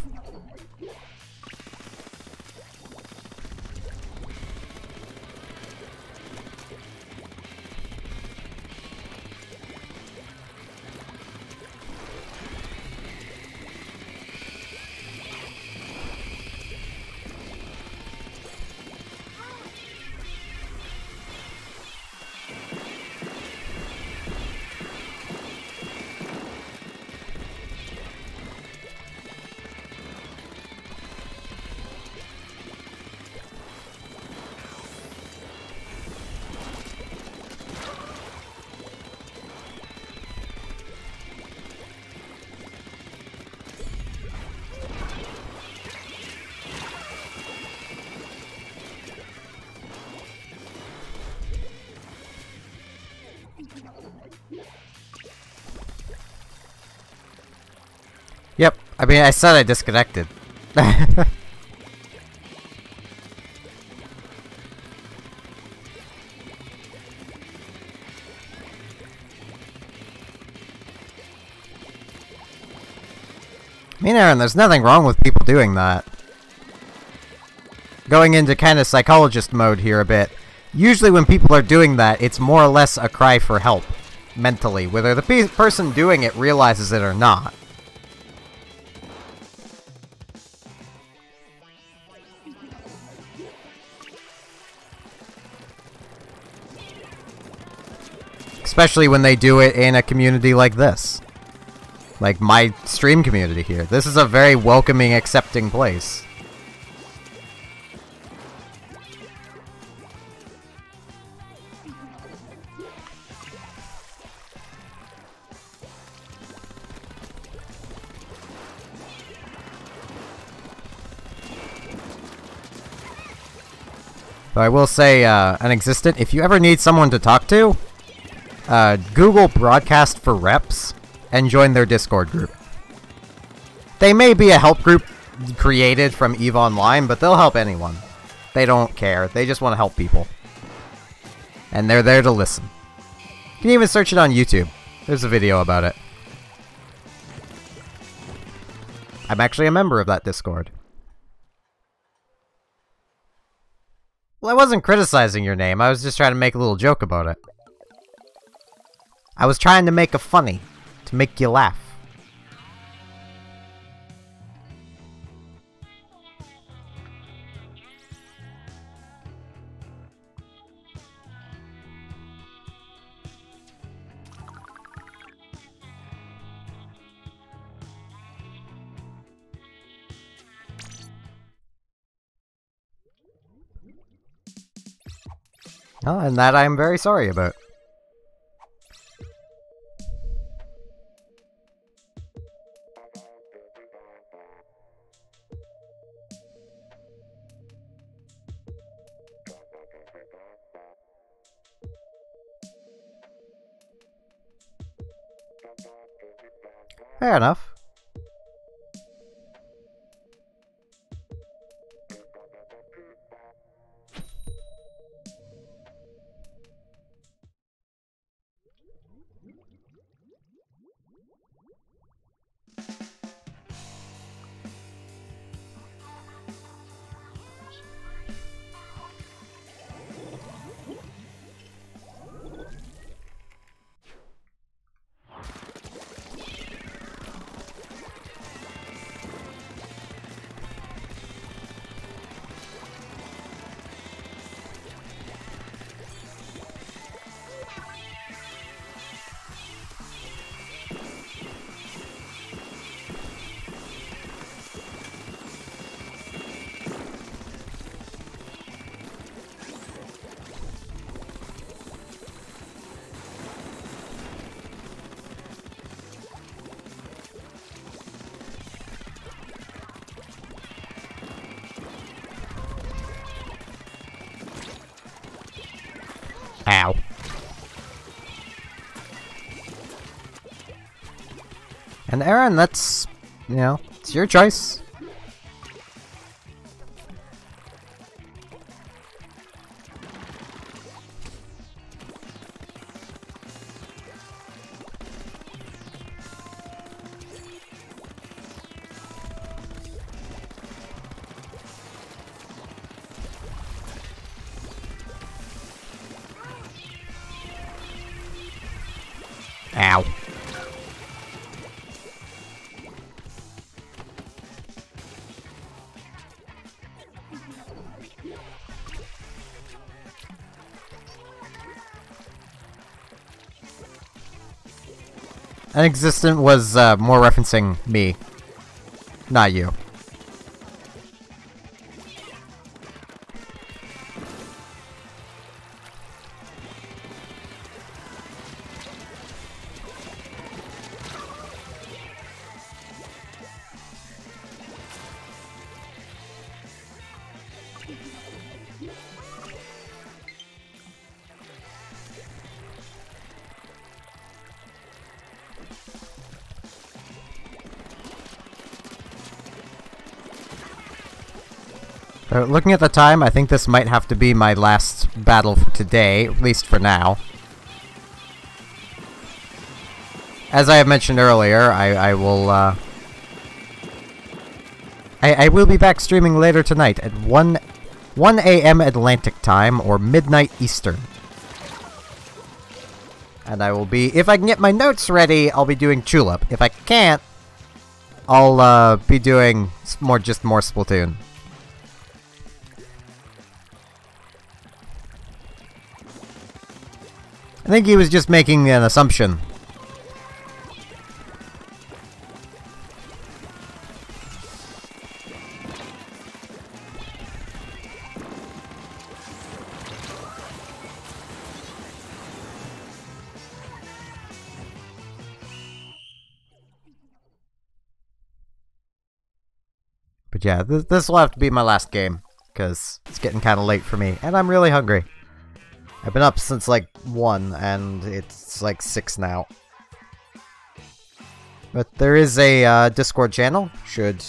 Yep, I mean, I said I disconnected. I mean, Aaron, there's nothing wrong with people doing that. Going into kind of psychologist mode here a bit. Usually when people are doing that, it's more or less a cry for help, mentally, whether the person doing it realizes it or not. Especially when they do it in a community like this. Like my stream community here. This is a very welcoming, accepting place. But I will say, an existent, if you ever need someone to talk to, Google Broadcast for Reps and join their Discord group. They may be a help group created from EVE Online, but they'll help anyone. They don't care. They just want to help people. And they're there to listen. You can even search it on YouTube. There's a video about it. I'm actually a member of that Discord. Well, I wasn't criticizing your name, I was just trying to make a little joke about it. I was trying to make a funny, to make you laugh. Oh, and that I'm very sorry about. Fair enough. Ow. And Aaron, that's, you know, it's your choice. Ow. An existent was more referencing me, not you. Looking at the time, I think this might have to be my last battle for today, at least for now. As I have mentioned earlier, I will be back streaming later tonight at 1 a.m. Atlantic time, or midnight Eastern. And I will be, if I can get my notes ready, I'll be doing Tulip. If I can't, I'll be doing just more Splatoon. I think he was just making an assumption. But yeah, this will have to be my last game, because it's getting kind of late for me, and I'm really hungry. I've been up since like 1, and it's like 6 now. But there is a Discord channel, should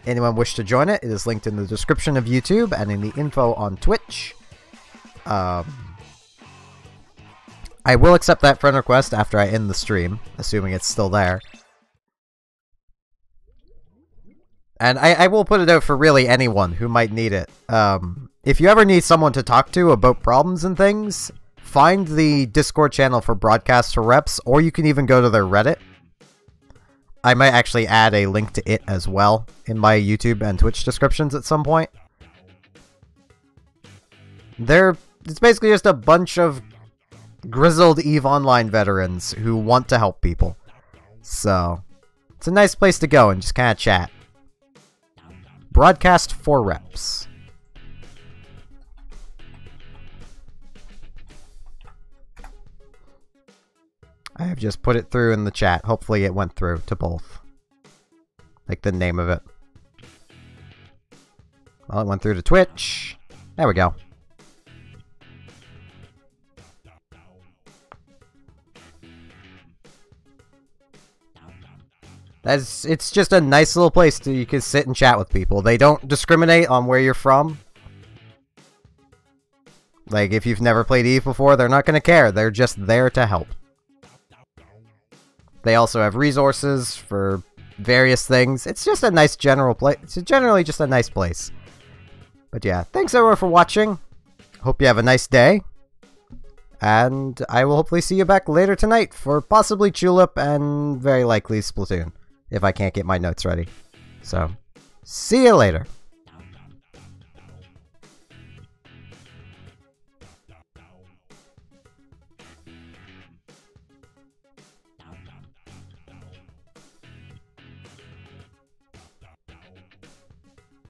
anyone wish to join it. It is linked in the description of YouTube and in the info on Twitch. I will accept that friend request after I end the stream, assuming it's still there. And I will put it out for really anyone who might need it. If you ever need someone to talk to about problems and things, find the Discord channel for Broadcaster Reps, or you can even go to their Reddit. I might actually add a link to it as well in my YouTube and Twitch descriptions at some point. It's basically just a bunch of grizzled EVE Online veterans who want to help people. So, it's a nice place to go and just kind of chat. Broadcast for Reps. I have just put it through in the chat. Hopefully it went through to both. Like the name of it. Well, it went through to Twitch. There we go. It's just a nice little place you can sit and chat with people. They don't discriminate on where you're from. Like, if you've never played EVE before, they're not going to care. They're just there to help. They also have resources for various things. It's just a nice general place. It's generally just a nice place. But yeah, thanks everyone for watching. Hope you have a nice day. And I will hopefully see you back later tonight for possibly Tulip and very likely Splatoon, if I can't get my notes ready. So, see you later.